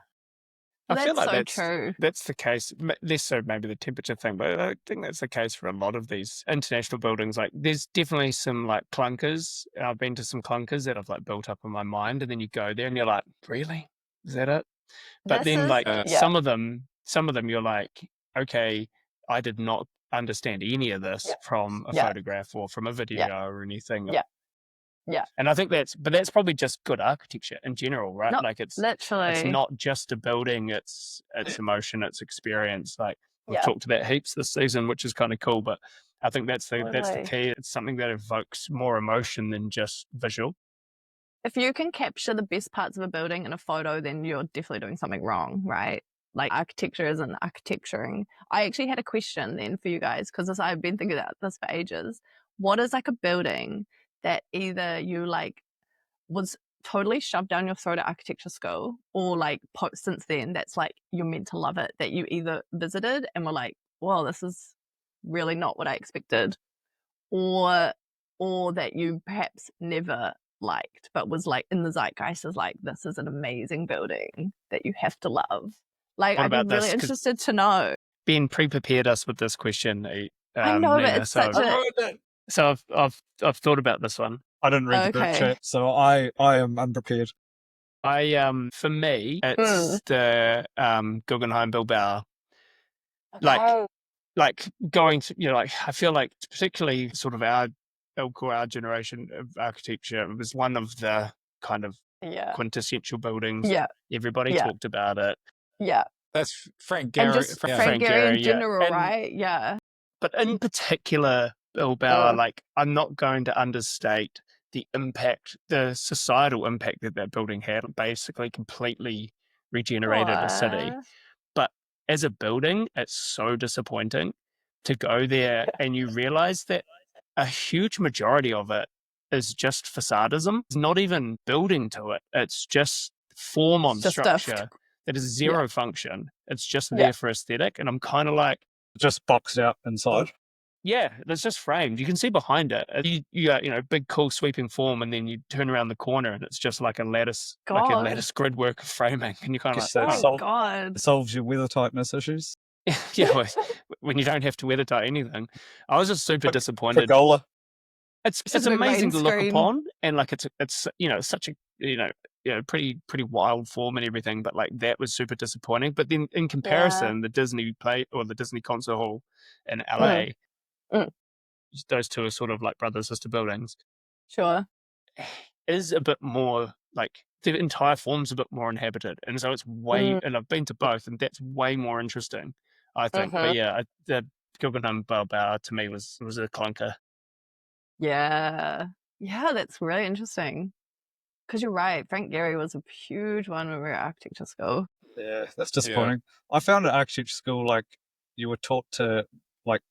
I That's feel like so true. that's the case, less so maybe the temperature thing, but I think that's the case for a lot of these international buildings. Like there's definitely some like clunkers. I've been to some clunkers that I've like built up in my mind, and then you go there and you're like, really? Is that it? But This then is- like yeah. some of them you're like, okay, I did not understand any of this Yeah. from a Yeah. photograph or from a video or anything. Yeah. Yeah. And I think that's probably just good architecture in general, right? No, Like it's Literally. not just a building, it's emotion, it's experience. Like we've Yeah. talked about heaps this season, which is kind of cool, but I think that's the Totally. key. It's something that evokes more emotion than just visual. If you can capture the best parts of a building in a photo, then you're definitely doing something wrong, right? Like architecture isn't architecturing. I actually had a question then for you guys because I've been thinking about this for ages. What is like a building that either you like was totally shoved down your throat at architecture school, or like since then that's like you're meant to love it, that you either visited and were like, well, this is really not what I expected, or that you perhaps never liked but was like in the zeitgeist as like, this is an amazing building that you have to love. Like, What I'd be about this? really 'Cause interested to know. Ben pre-prepared us with this question. I know, but Nina, it's such a... so I've thought about this one. I didn't read the group Okay. chat, so I am unprepared. For me, it's the Guggenheim Bilbao. Okay. Like going to, like, I feel like particularly sort of our generation of architecture, it was one of the kind of Yeah. quintessential buildings. Yeah. Everybody Yeah. talked about it. Yeah. that's Frank And Gehry. just Frank Gehry Gehry, in yeah. general, And- right? Yeah. But in particular, Bilbao, Mm. like I'm not going to understate the impact, the societal impact that building had. Basically, completely regenerated a city. Aw. But as a building, it's so disappointing to go there and you realize that a huge majority of it is just facadism. It's not even building to it. It's just form on Just stuff. structure that is zero function. It's just Yeah. there for aesthetic. And I'm kind of like, Just boxed out inside. yeah, it's just framed. You can see behind it. You got, big, cool sweeping form, and then you turn around the corner and it's just like a lattice God. grid work of framing. And you're kind of Guess like, that Oh, God. solves your weather tightness issues. yeah, when you don't have to weather tie anything. I was just super disappointed. Pergola. It's just a big amazing to rain look screen. upon, and like it's such a pretty wild form and everything, but like that was super disappointing. But then in comparison, the Disney concert hall in LA, those two are sort of like brother sister buildings, Sure. is a bit more like the entire form's a bit more inhabited, and so it's way. And I've been to both, and that's way more interesting, I think. But yeah, the Guggenheim Bilbao to me was a clunker. Yeah. Yeah, that's really interesting. Because you're right. Frank Gehry was a huge one when we were at architecture school. Yeah, that's disappointing. I found at architecture school, like, you were taught to, like,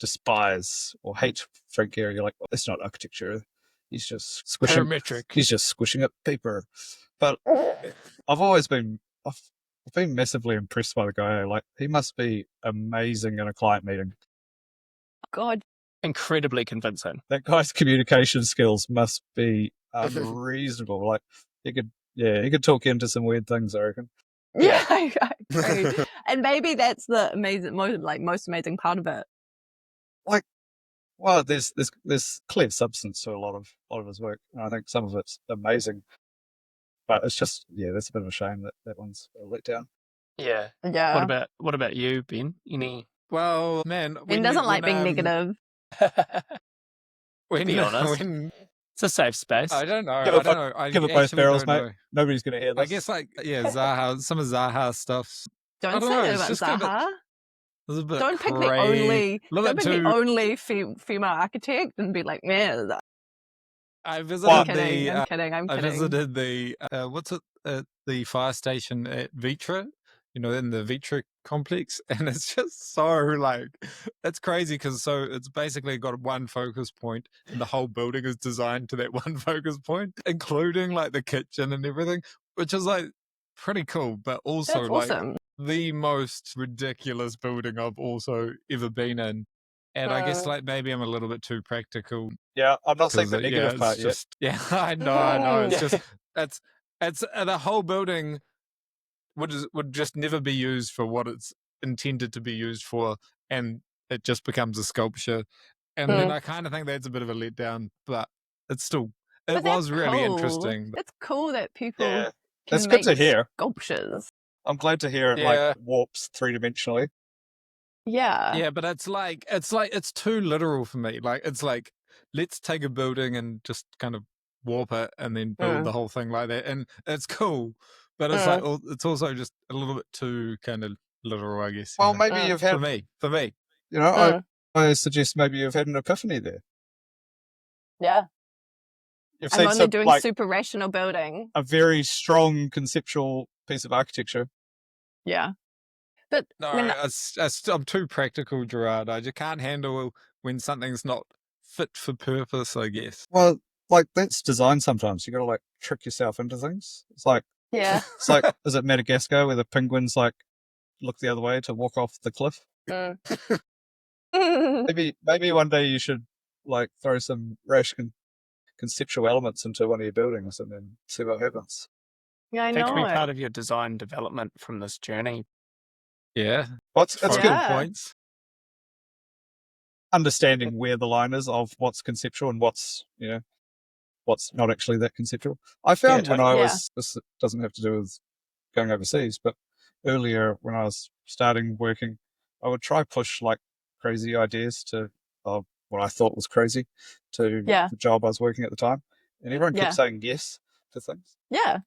despise or hate Frank Gehry. You're like, well, it's not architecture. He's just squishing. Parametric. He's just squishing up paper. But I've been massively impressed by the guy. Like, he must be amazing in a client meeting. God. Incredibly convincing. That guy's communication skills must be unreasonable. Like, he could talk you into some weird things, I reckon. Yeah, I agree. And maybe that's the most amazing part of it. Like, well, there's clear substance to a lot of his work, and I think some of it's amazing. But it's just, that's a bit of a shame that one's a letdown. Yeah. Yeah. What about you, Ben? Any? Well, man, Ben doesn't like being negative. Be honest. It's a safe space. I don't know. Give it both barrels, mate. Nobody's going to hear this. I guess, Zaha, some of Zaha's stuff. Don't say that about Zaha. It's a bit Don't pick the only female architect and be like, man. I visited I'm kidding. I visited the the fire station at Vitra, in the Vitra complex, and it's just so like it's crazy because it's basically got one focus point, and the whole building is designed to that one focus point, including like the kitchen and everything, which is like pretty cool, but also That's like awesome. the most ridiculous building I've also ever been in. And I guess like maybe I'm a little bit too practical. Yeah, I'm not saying the negative part yet. Yeah, I know. It's just it's the whole building would just never be used for what it's intended to be used for, and it just becomes a sculpture. And then I kind of think that's a bit of a letdown, but it's still was really interesting. It's cool that people can it's make good to hear. Sculptures. I'm glad to hear it like warps three-dimensionally. Yeah, but it's too literal for me. Like it's like let's take a building and just kind of warp it and then build the whole thing like that, and it's cool. But it's like it's also just a little bit too kind of literal, I guess. Well, maybe you've had for me. I suggest maybe you've had an epiphany there. Yeah. I'm only doing super rational building. A very strong conceptual piece of architecture. Yeah. But no, I'm too practical, Gerard. I just can't handle when something's not fit for purpose, I guess. Well, like that's design sometimes. You got to like trick yourself into things. It's like, it's like, is it Madagascar where the penguins like look the other way to walk off the cliff? Maybe one day you should like throw some rash conceptual elements into one of your buildings and then see what happens. Yeah, I know. That could be part of your design development from this journey. Yeah. That's good points. Understanding where the line is of what's conceptual and what's not actually that conceptual. I found when I was, this doesn't have to do with going overseas, but earlier when I was starting working, I would try push like crazy ideas to what I thought was crazy to the job I was working at the time. And everyone kept saying yes to things. Yeah.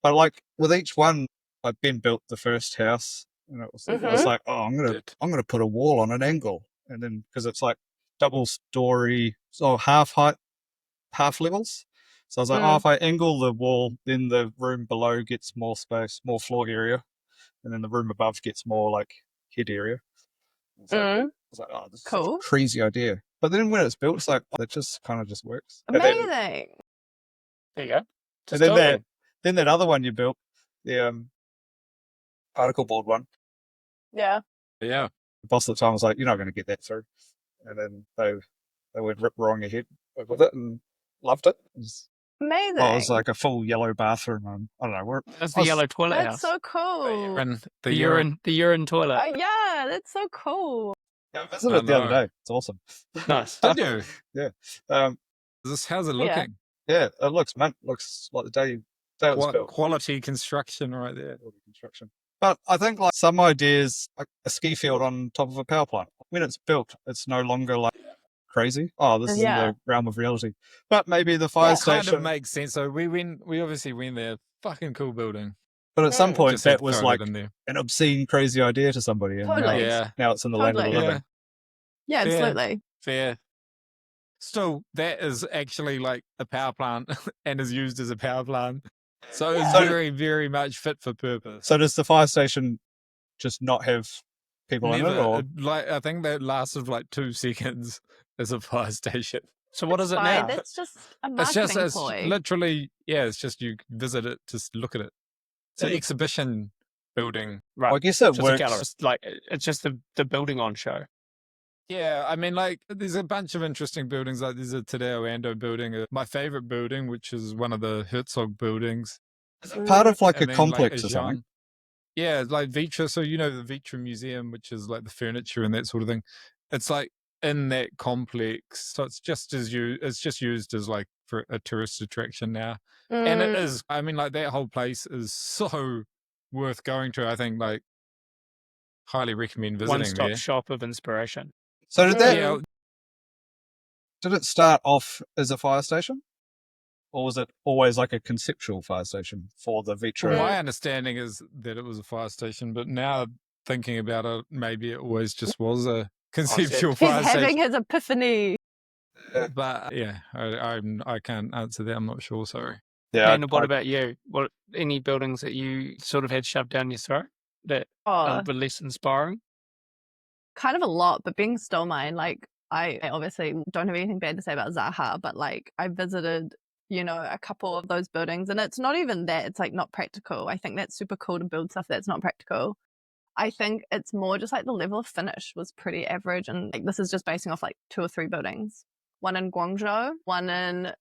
But like with each one, like Ben built the first house, and it was like, oh, I'm gonna put a wall on an angle, and then because it's like double story, so half height, half levels. So I was like, if I angle the wall, then the room below gets more space, more floor area, and then the room above gets more like head area. I was like, oh, this is a crazy idea. But then when it's built, it's like, it just kind of just works. Amazing. There you go. And Just then talking. that other one you built, the particle board one, Yeah. Yeah. the boss at the time was like, you're not going to get that through. And then they went rip roaring ahead with it and loved it. Amazing. Well, it was like a full yellow bathroom. And I don't know. That's the yellow toilet That's house. so cool. And The urine toilet. Oh, yeah, that's so cool. I visited it the other day. It's awesome. Nice. did you? Yeah. How's it looking? Yeah, it looks mint. Looks like the day it was built. Quality construction right there. Construction. But I think like some ideas, like a ski field on top of a power plant, when it's built, it's no longer like crazy. Oh, this is in the realm of reality. But maybe the fire station kind of makes sense. So we obviously went there. Fucking cool building. But at some point, Just had that to was throw like it in there. an obscene, crazy idea to somebody, and Totally. now it's in the land of the Totally. living. Yeah, Fair. absolutely. Fair. Still, that is actually like a power plant and is used as a power plant. So it's very, very much fit for purpose. So does the fire station just not have people in it? Or? Like, I think that lasted like 2 seconds as a fire station. So what is it Fine, now? that's just a marketing It's ploy. literally, it's just you visit it, just look at it. It's an exhibition building. Right. Well, I guess it Just a works. gallery. It's just the building on show. Yeah, I mean, like, there's a bunch of interesting buildings. Like, there's a Tadeo Ando building, my favorite building, which is one of the Herzog buildings. Part of like I a mean, complex like or something. Yeah, like Vitra. So, you know, the Vitra Museum, which is like the furniture and that sort of thing. It's like in that complex. So it's just used as like for a tourist attraction now. And it is, I mean, like that whole place is so worth going to. I think, like, highly recommend visiting One-stop there. shop of inspiration. So did that? Yeah, Did it start off as a fire station, or was it always like a conceptual fire station for the Vitra? Well, my understanding is that it was a fire station, but now thinking about it, maybe it always just was a conceptual He's fire having station. his epiphany. But yeah, I can't answer that. I'm not sure. Sorry. Yeah. And what about you? What any buildings that you sort of had shoved down your throat that were less inspiring? Kind of a lot, but being still mine, like I obviously don't have anything bad to say about Zaha, but like I visited, you know, a couple of those buildings, and it's not even that, it's like not practical. I think that's super cool to build stuff that's not practical. I think it's more just like the level of finish was pretty average, and like this is just basing off like 2 or 3 buildings. One in Guangzhou, one in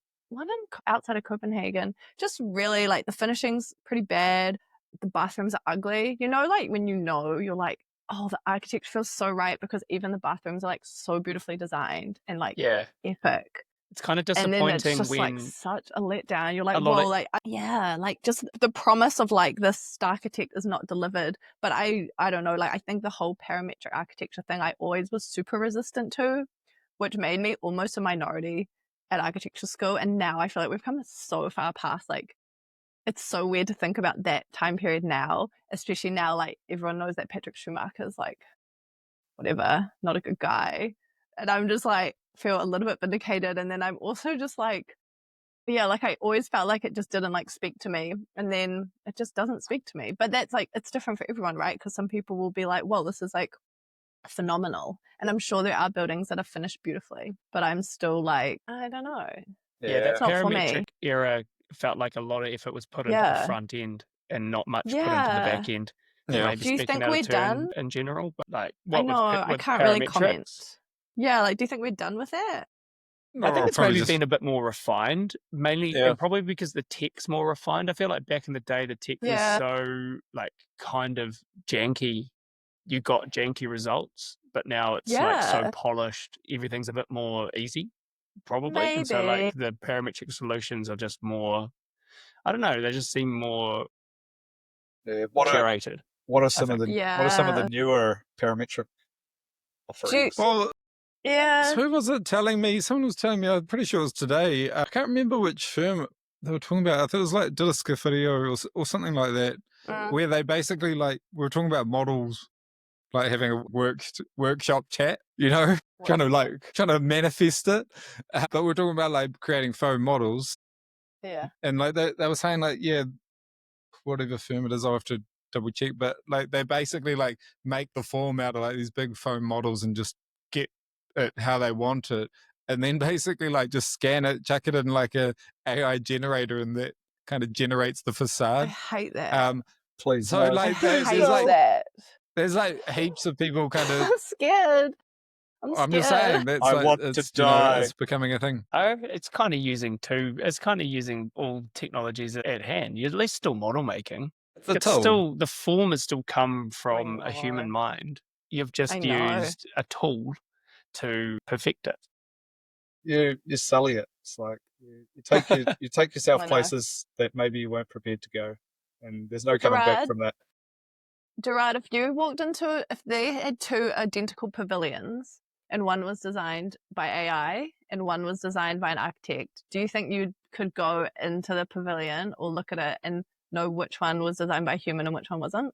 outside of Copenhagen. Just really like the finishing's pretty bad. The bathrooms are ugly. You know, like when you know, you're like, oh, the architecture feels so right because even the bathrooms are like so beautifully designed and like epic. It's kind of And then it's disappointing just when like such a letdown. You're like, a lot well, of- like, yeah, like just the promise of like this architect is not delivered. But I don't know, like I think the whole parametric architecture thing I always was super resistant to, which made me almost a minority at architecture school. And now I feel like we've come so far past, like, it's so weird to think about that time period now, especially now, like everyone knows that Patrick Schumacher's like, whatever, not a good guy. And I'm just like, feel a little bit vindicated. And then I'm also just like, yeah, like I always felt like it just didn't like speak to me. And then it just doesn't speak to me. But that's like, it's different for everyone, right? Because some people will be like, well, this is like phenomenal. And I'm sure there are buildings that are finished beautifully, but I'm still like, I don't know. Yeah, that It's not for me. parametric era felt like a lot of effort was put into the front end and not much put into the back end. Yeah. Maybe Do you speaking think out of we're turn done? in general, but like I what know, with I can't really comment. parametrics, Yeah, like, do you think we're done with that? I think it's probably maybe just- been a bit more refined, mainly and probably because the tech's more refined. I feel like back in the day, the tech was so like kind of janky. You got janky results, but now it's like so polished. Everything's a bit more easy, probably. And so like the parametric solutions are just more, I don't know, they just seem more curated. What are some of the newer parametric offerings? Well, Yeah. so who was it telling me? Someone was telling me, I'm pretty sure it was today. I can't remember which firm they were talking about. I thought it was like Diliscafidio or something like that, where they basically like, we were talking about models, like having a workshop chat, you know, trying to manifest it. But we're talking about like creating foam models. Yeah. And like they were saying like, yeah, whatever firm it is, I'll have to double check. But like they basically like make the form out of like these big foam models and just get it how they want it, and then basically like just scan it, chuck it in like a AI generator, and that kind of generates the I facade. hate that. Please, So no. like I hate there's that. heaps of people kind of. I'm scared. I'm just saying that's I like want to it's die. it's becoming a thing. It's kind of using all technologies at hand. You're at least still model making. It's a It's tool. still, the form has still come I from a know. human mind. You've just I know. used a tool to perfect it. You're selling it. It's like you take yourself I know. places that maybe you weren't prepared to go, and there's no coming back Gerard, from that. Gerard, if they had two identical pavilions and one was designed by AI and one was designed by an architect, do you think you could go into the pavilion or look at it and know which one was designed by a human and which one wasn't?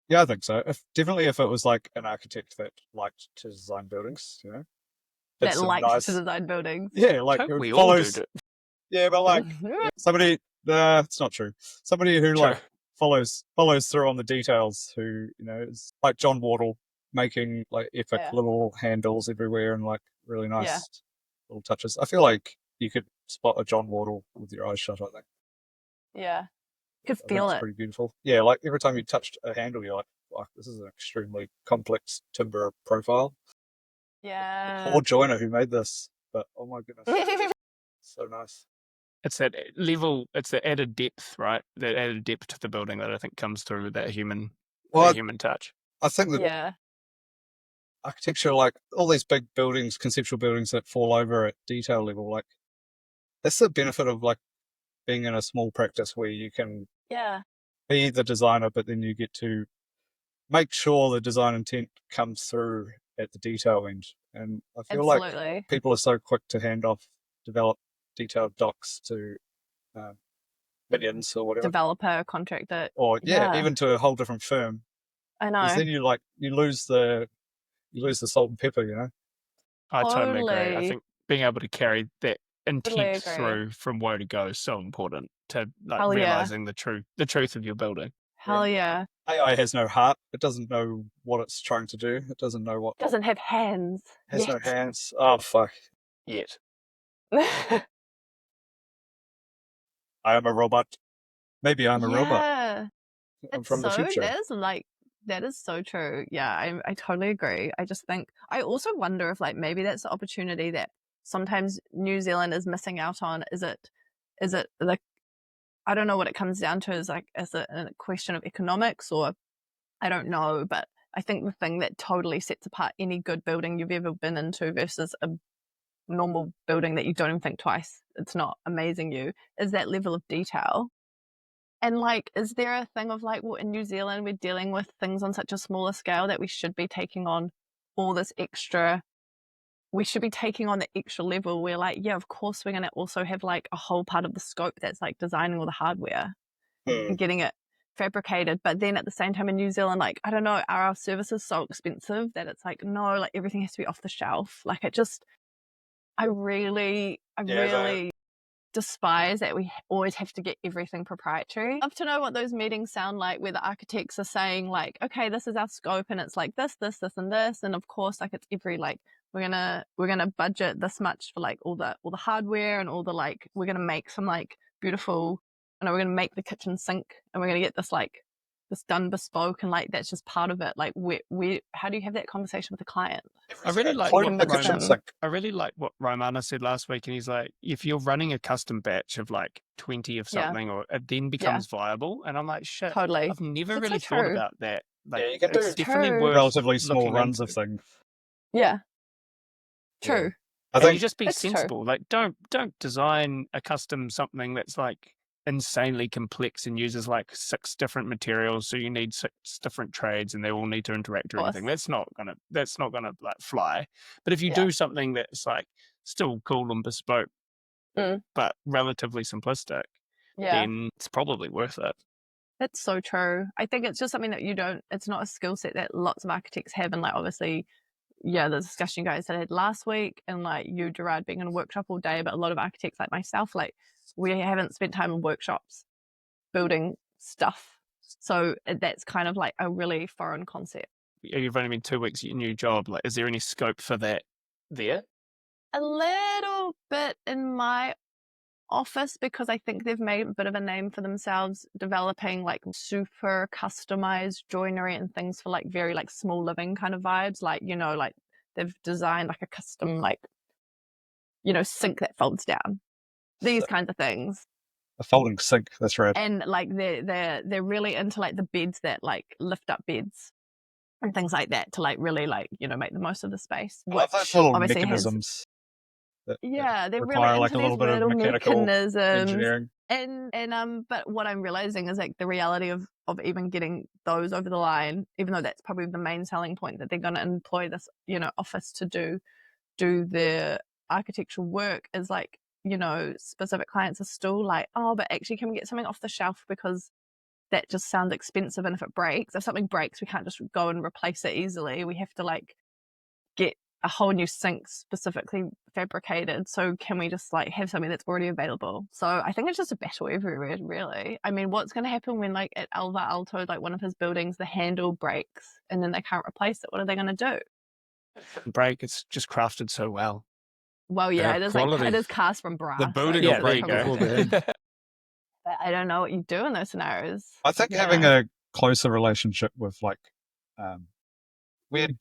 Yeah, I think so. Definitely if it was like an architect that liked to design buildings, you know, That It's some likes nice, to design buildings. yeah, like Don't who we all do follows. it? Yeah, but like somebody, it's not true. Somebody who True. like follows through on the details. Who is like John Wardle making like epic Yeah. little handles everywhere and like really nice Yeah. little touches. I feel like you could spot a John Wardle with your eyes shut. I think. Yeah. You could I think feel it's it. pretty beautiful. Yeah, like every time you touched a handle, you're like, "Fuck, this is an extremely complex timber profile." Yeah. Poor joiner who made this, but oh my goodness, so nice. It's that level, it's the added depth, right? The added depth to the building that I think comes through with that human touch. I think that Yeah. architecture, like all these big buildings, conceptual buildings that fall over at detail level, like that's the benefit of like being in a small practice where you can Yeah. be the designer, but then you get to make sure the design intent comes through at the detail end. And I feel like Absolutely. people are so quick to hand off develop detailed docs to minions or whatever, Developer, contractor. or Yeah. even to a whole different firm. I Because know. then you lose the salt and pepper, you know. I totally agree. I Totally. think being able to carry that Totally intent agree. through from where to go is so important to like Hell yeah. realizing the truth of your building. Hell yeah. AI has no heart. It doesn't know what it's trying to do. It doesn't know what. Doesn't have hands. Has no Yet. hands. Oh fuck! Yet. I am a robot. Maybe I'm a robot. Yeah. I'm It's from the future. that is so true. Yeah, I totally agree. I just think I also wonder if like maybe that's the opportunity that sometimes New Zealand is missing out on. Is it like I don't know what it comes down to, is it a question of economics, or I don't know, but I think the thing that totally sets apart any good building you've ever been into versus a normal building that you don't even think twice, it's not amazing you, is that level of detail. And like, is there a thing of like, well, in New Zealand, we're dealing with things on such a smaller scale that we should be taking on all this extra, we should be taking on the extra level where like, yeah, of course, we're going to also have like a whole part of the scope that's like designing all the hardware and getting it fabricated. But then at the same time in New Zealand, like, I don't know, are our services so expensive that it's like, no, like everything has to be off the shelf? Like it just, I really despise that we always have to get everything proprietary. I'd love to know what those meetings sound like where the architects are saying like, okay, this is our scope and it's like this and this, and of course like it's every like we're gonna budget this much for like all the hardware and all the like we're gonna make some like beautiful, we're gonna make the kitchen sink and we're gonna get this like this done bespoke, and like that's just part of it. Like where how do you have that conversation with the client? I really like Including what the kitchen sink. I really like what Romana said last week, and he's like, if you're running a custom batch of like 20 of Yeah. something, or it then becomes viable, and I'm like, shit, Totally. I've never That's so really thought true. about that. Like, Yeah, you can it's do definitely true. worth relatively small looking runs into. of things. Yeah. True. I And you think just be It's true. sensible. Like, don't design a custom something that's like insanely complex and uses like 6 different materials, so you need 6 different trades and they all need to interact or Of anything. course. That's not gonna like fly. But if you Yeah. do something that's like still cool and bespoke but relatively simplistic, Yeah. then it's probably worth it. That's so true. I think it's just something that it's not a skill set that lots of architects have. And like, obviously, yeah, the discussion you guys had last week and like you, Gerard, being in a workshop all day, but a lot of architects like myself, like we haven't spent time in workshops building stuff. So that's kind of like a really foreign concept. You've only been 2 weeks at your new job. Like, is there any scope for that there? A little bit in my office, because I think they've made a bit of a name for themselves developing like super customized joinery and things for like very like small living kind of vibes. Like, like they've designed like a custom like, sink that folds down. These kinds of things. A folding sink, that's right. And like they're really into like the beds that like lift up beds and things like that to like really like, make the most of the space. I love those little mechanisms. They're require really like into a little these bit of little mechanical mechanisms. engineering. And but what I'm realizing is like the reality of even getting those over the line, even though that's probably the main selling point, that they're going to employ this, office to do their architectural work, is like, specific clients are still like, oh, but actually can we get something off the shelf, because that just sounds expensive, and if something breaks, we can't just go and replace it easily. We have to like get a whole new sink specifically fabricated. So can we just like have something that's already available? So I think it's just a battle everywhere, really. I mean, what's going to happen when like at Alvar Aalto, like one of his buildings, the handle breaks and then they can't replace it? What are they going to do? Break, it's just crafted so well. Well, yeah, it is quality. it is cast from brass. The building so will Yeah, break there you before go. the end. But I don't know what you do in those scenarios. I think having a closer relationship with like weird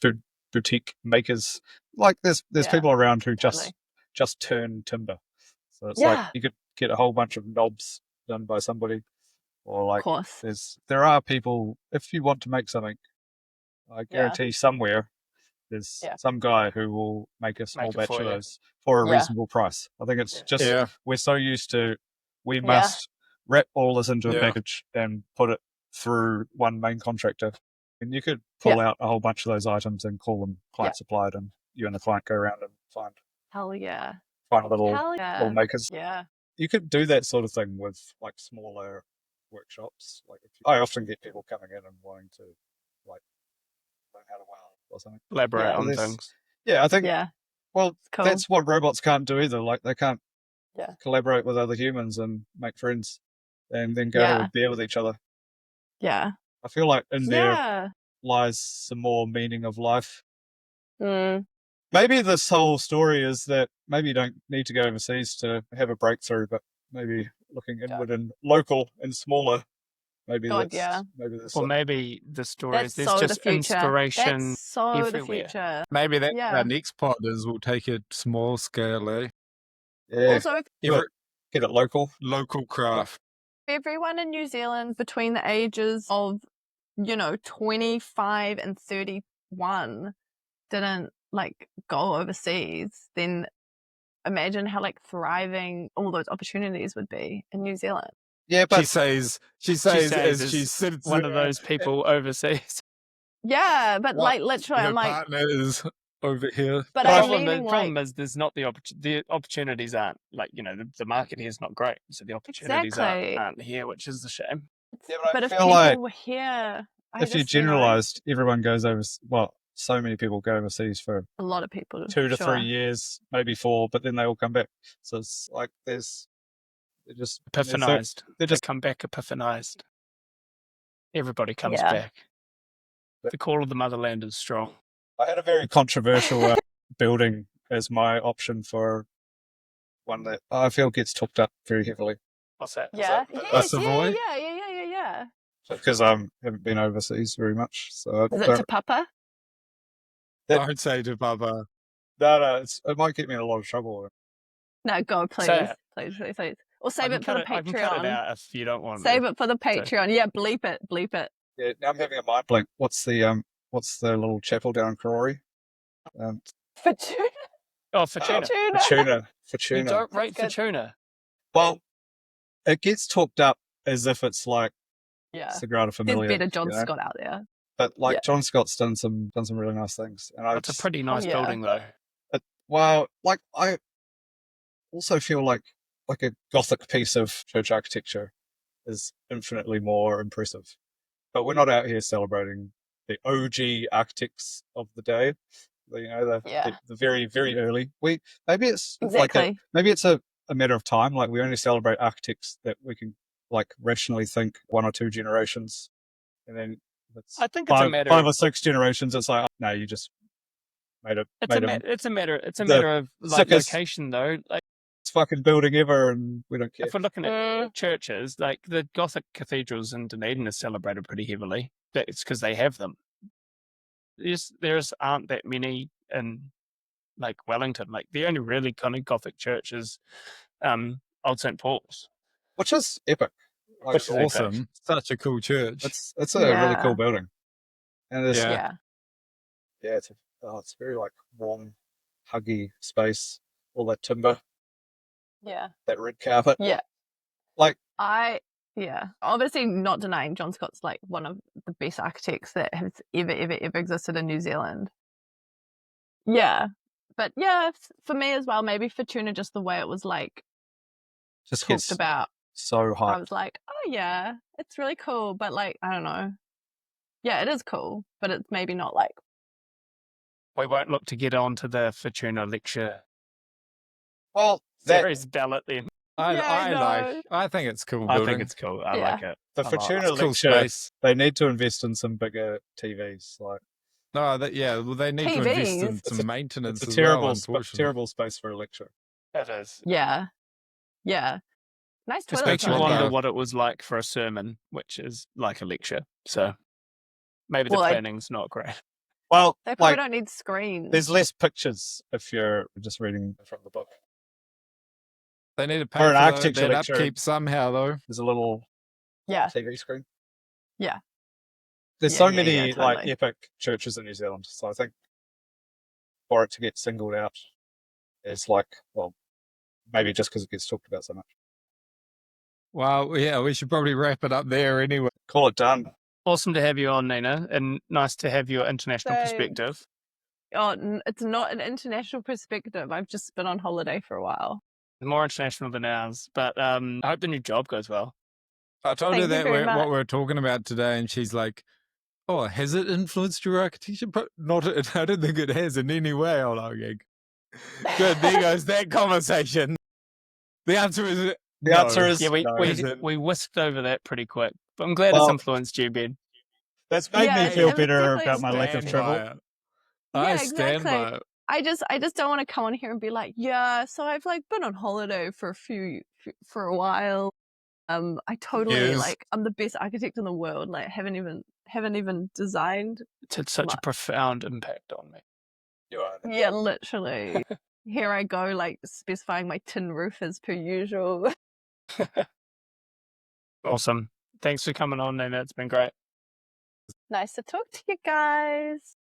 boutique makers, like there's people around who just turn timber. So it's like you could get a whole bunch of knobs done by somebody, or like there are people, if you want to make something, I guarantee somewhere there's some guy who will make a small batch of those for a reasonable price. I think it's just we're so used to we must wrap all this into a package and put it through one main contractor. And you could pull out a whole bunch of those items and call them client supplied, and you and the client go around and find little makers. Yeah. You could do that sort of thing with like smaller workshops. Like I often get people coming in and wanting to like learn how to weld or something. Elaborate on things. Yeah, I think well, that's what robots can't do either. Like they can't collaborate with other humans and make friends and then go to a beer with each other. Yeah. I feel like in there lies some more meaning of life. Maybe this whole story is that maybe you don't need to go overseas to have a breakthrough, but maybe looking inward and local and smaller, maybe that's or maybe the story is there's just inspiration everywhere. Maybe that's our next pod is we'll take it small scale. Also, get it local craft. Everyone in New Zealand between the ages of 25 and 31 didn't like go overseas, then imagine how like thriving all those opportunities would be in New Zealand. Yeah, but she says as she sits one of those people overseas. Yeah, but like literally, I'm like, partner is over here. But the problem is there's not the opportunities aren't like the market here is not great, so the opportunities aren't here, which is a shame. Yeah, but I if feel people like were here, if you generalized, everyone goes over. Well, so many people go overseas for a lot of people 2 to 3 years, maybe 4, but then they all come back. So it's like they're just epiphanized. They just come back epiphanized. Everybody comes back. The call of the motherland is strong. I had a very controversial building as my option for one that I feel gets talked up very heavily. What's that? Yeah. Savoy? Yeah. Because I haven't been overseas very much. So is it Te Papa? Don't say Te Papa. No, it might get me in a lot of trouble. No, go, please. Please. Or save it for the Patreon. I can cut it out if you don't want to. Save it for the Patreon. Yeah, bleep it. Yeah, now I'm having a mind blank. What's the little chapel down in Karori? Fortuna. Oh, Fortuna. Fortuna. You don't rate Fortuna. Well, it gets talked up as if it's like Sagrada Familia. There's better John Scott out there. But like John Scott's done some really nice things, and it's a pretty nice building though. I also feel like a Gothic piece of church architecture is infinitely more impressive. But we're not out here celebrating the OG architects of the day. The very, very early. Maybe it's maybe it's a matter of time. Like we only celebrate architects that we can like rationally think 1 or 2 generations, and then I think it's a matter 5 or 6 generations. It's like no, you just made it. It's Made a him it's a matter the of like sickest location though. Like fucking building ever, and we don't care. if we're looking at churches, like the Gothic cathedrals in Dunedin are celebrated pretty heavily. It's because they have them. There's aren't that many in like Wellington. Like the only really kind of Gothic church is Old St Paul's. Which is epic. Like, Which is epic. Awesome. Such a cool church. it's a really cool building. And it's, Yeah. Yeah. it's very like warm, huggy space. All that timber, Yeah. that red carpet. Yeah. Like, Obviously not denying John Scott's like one of the best architects that has ever existed in New Zealand. Yeah. But yeah, for me as well, maybe Fortuna, just the way it was like just talked gets about. so high. I was like, oh yeah, it's really cool. But like, I don't know. Yeah, it is cool, but it's maybe not like. We won't look to get on to the Fortuna lecture Well, series ballot then. I think it's cool I building. think it's cool. I Yeah. like it. the I like Fortuna it. It's cool lecture, space. they need to invest in some bigger TVs. Like, No, well, they need to invest in TVs. some maintenance it's a as terrible, well, unfortunately. terrible space for a lecture. It is. Yeah. Yeah. Nice Just toilet. Makes you Especially wonder though. what it was like for a sermon, which is like a lecture. So maybe Well, the I- planning's not great. Well, They probably like, don't need screens. there's less pictures if you're just reading from the book. They need to pay For an for architecture that lecture- upkeep somehow, though. There's a little Yeah. TV screen. Yeah. There's Yeah, so yeah, many yeah, like totally. epic churches in New Zealand. So I think for it to get singled out is like, well, maybe just because it gets talked about so much. Well, yeah, we should probably wrap it up there anyway. Call it done. Awesome to have you on, Nina, and nice to have your international Thanks. perspective. Oh, it's not an international perspective. I've just been on holiday for a while. More international than ours, but I hope the new job goes well. I told her Thank you that very what much. we're talking about today, and she's like, "Oh, has it influenced your architecture?" But not. I don't think it has in any way. I'm like, okay. Good. There goes that conversation. The answer is The answer is Yeah, no. we whisked over that pretty quick, but I'm glad Well, it's influenced you, Ben. That's made Yeah, me feel it better definitely about my lack of stand travel. by it. I Yeah, stand exactly. by it. I just don't want to come on here and be like, yeah, so I've like been on holiday for a while. I totally Yes. like I'm the best architect in the world. Like haven't even designed. It's had such a profound impact on me. You are. Yeah, literally. Here I go, like specifying my tin roof as per usual. Awesome. Thanks for coming on, Nina. It's been great. Nice to talk to you guys.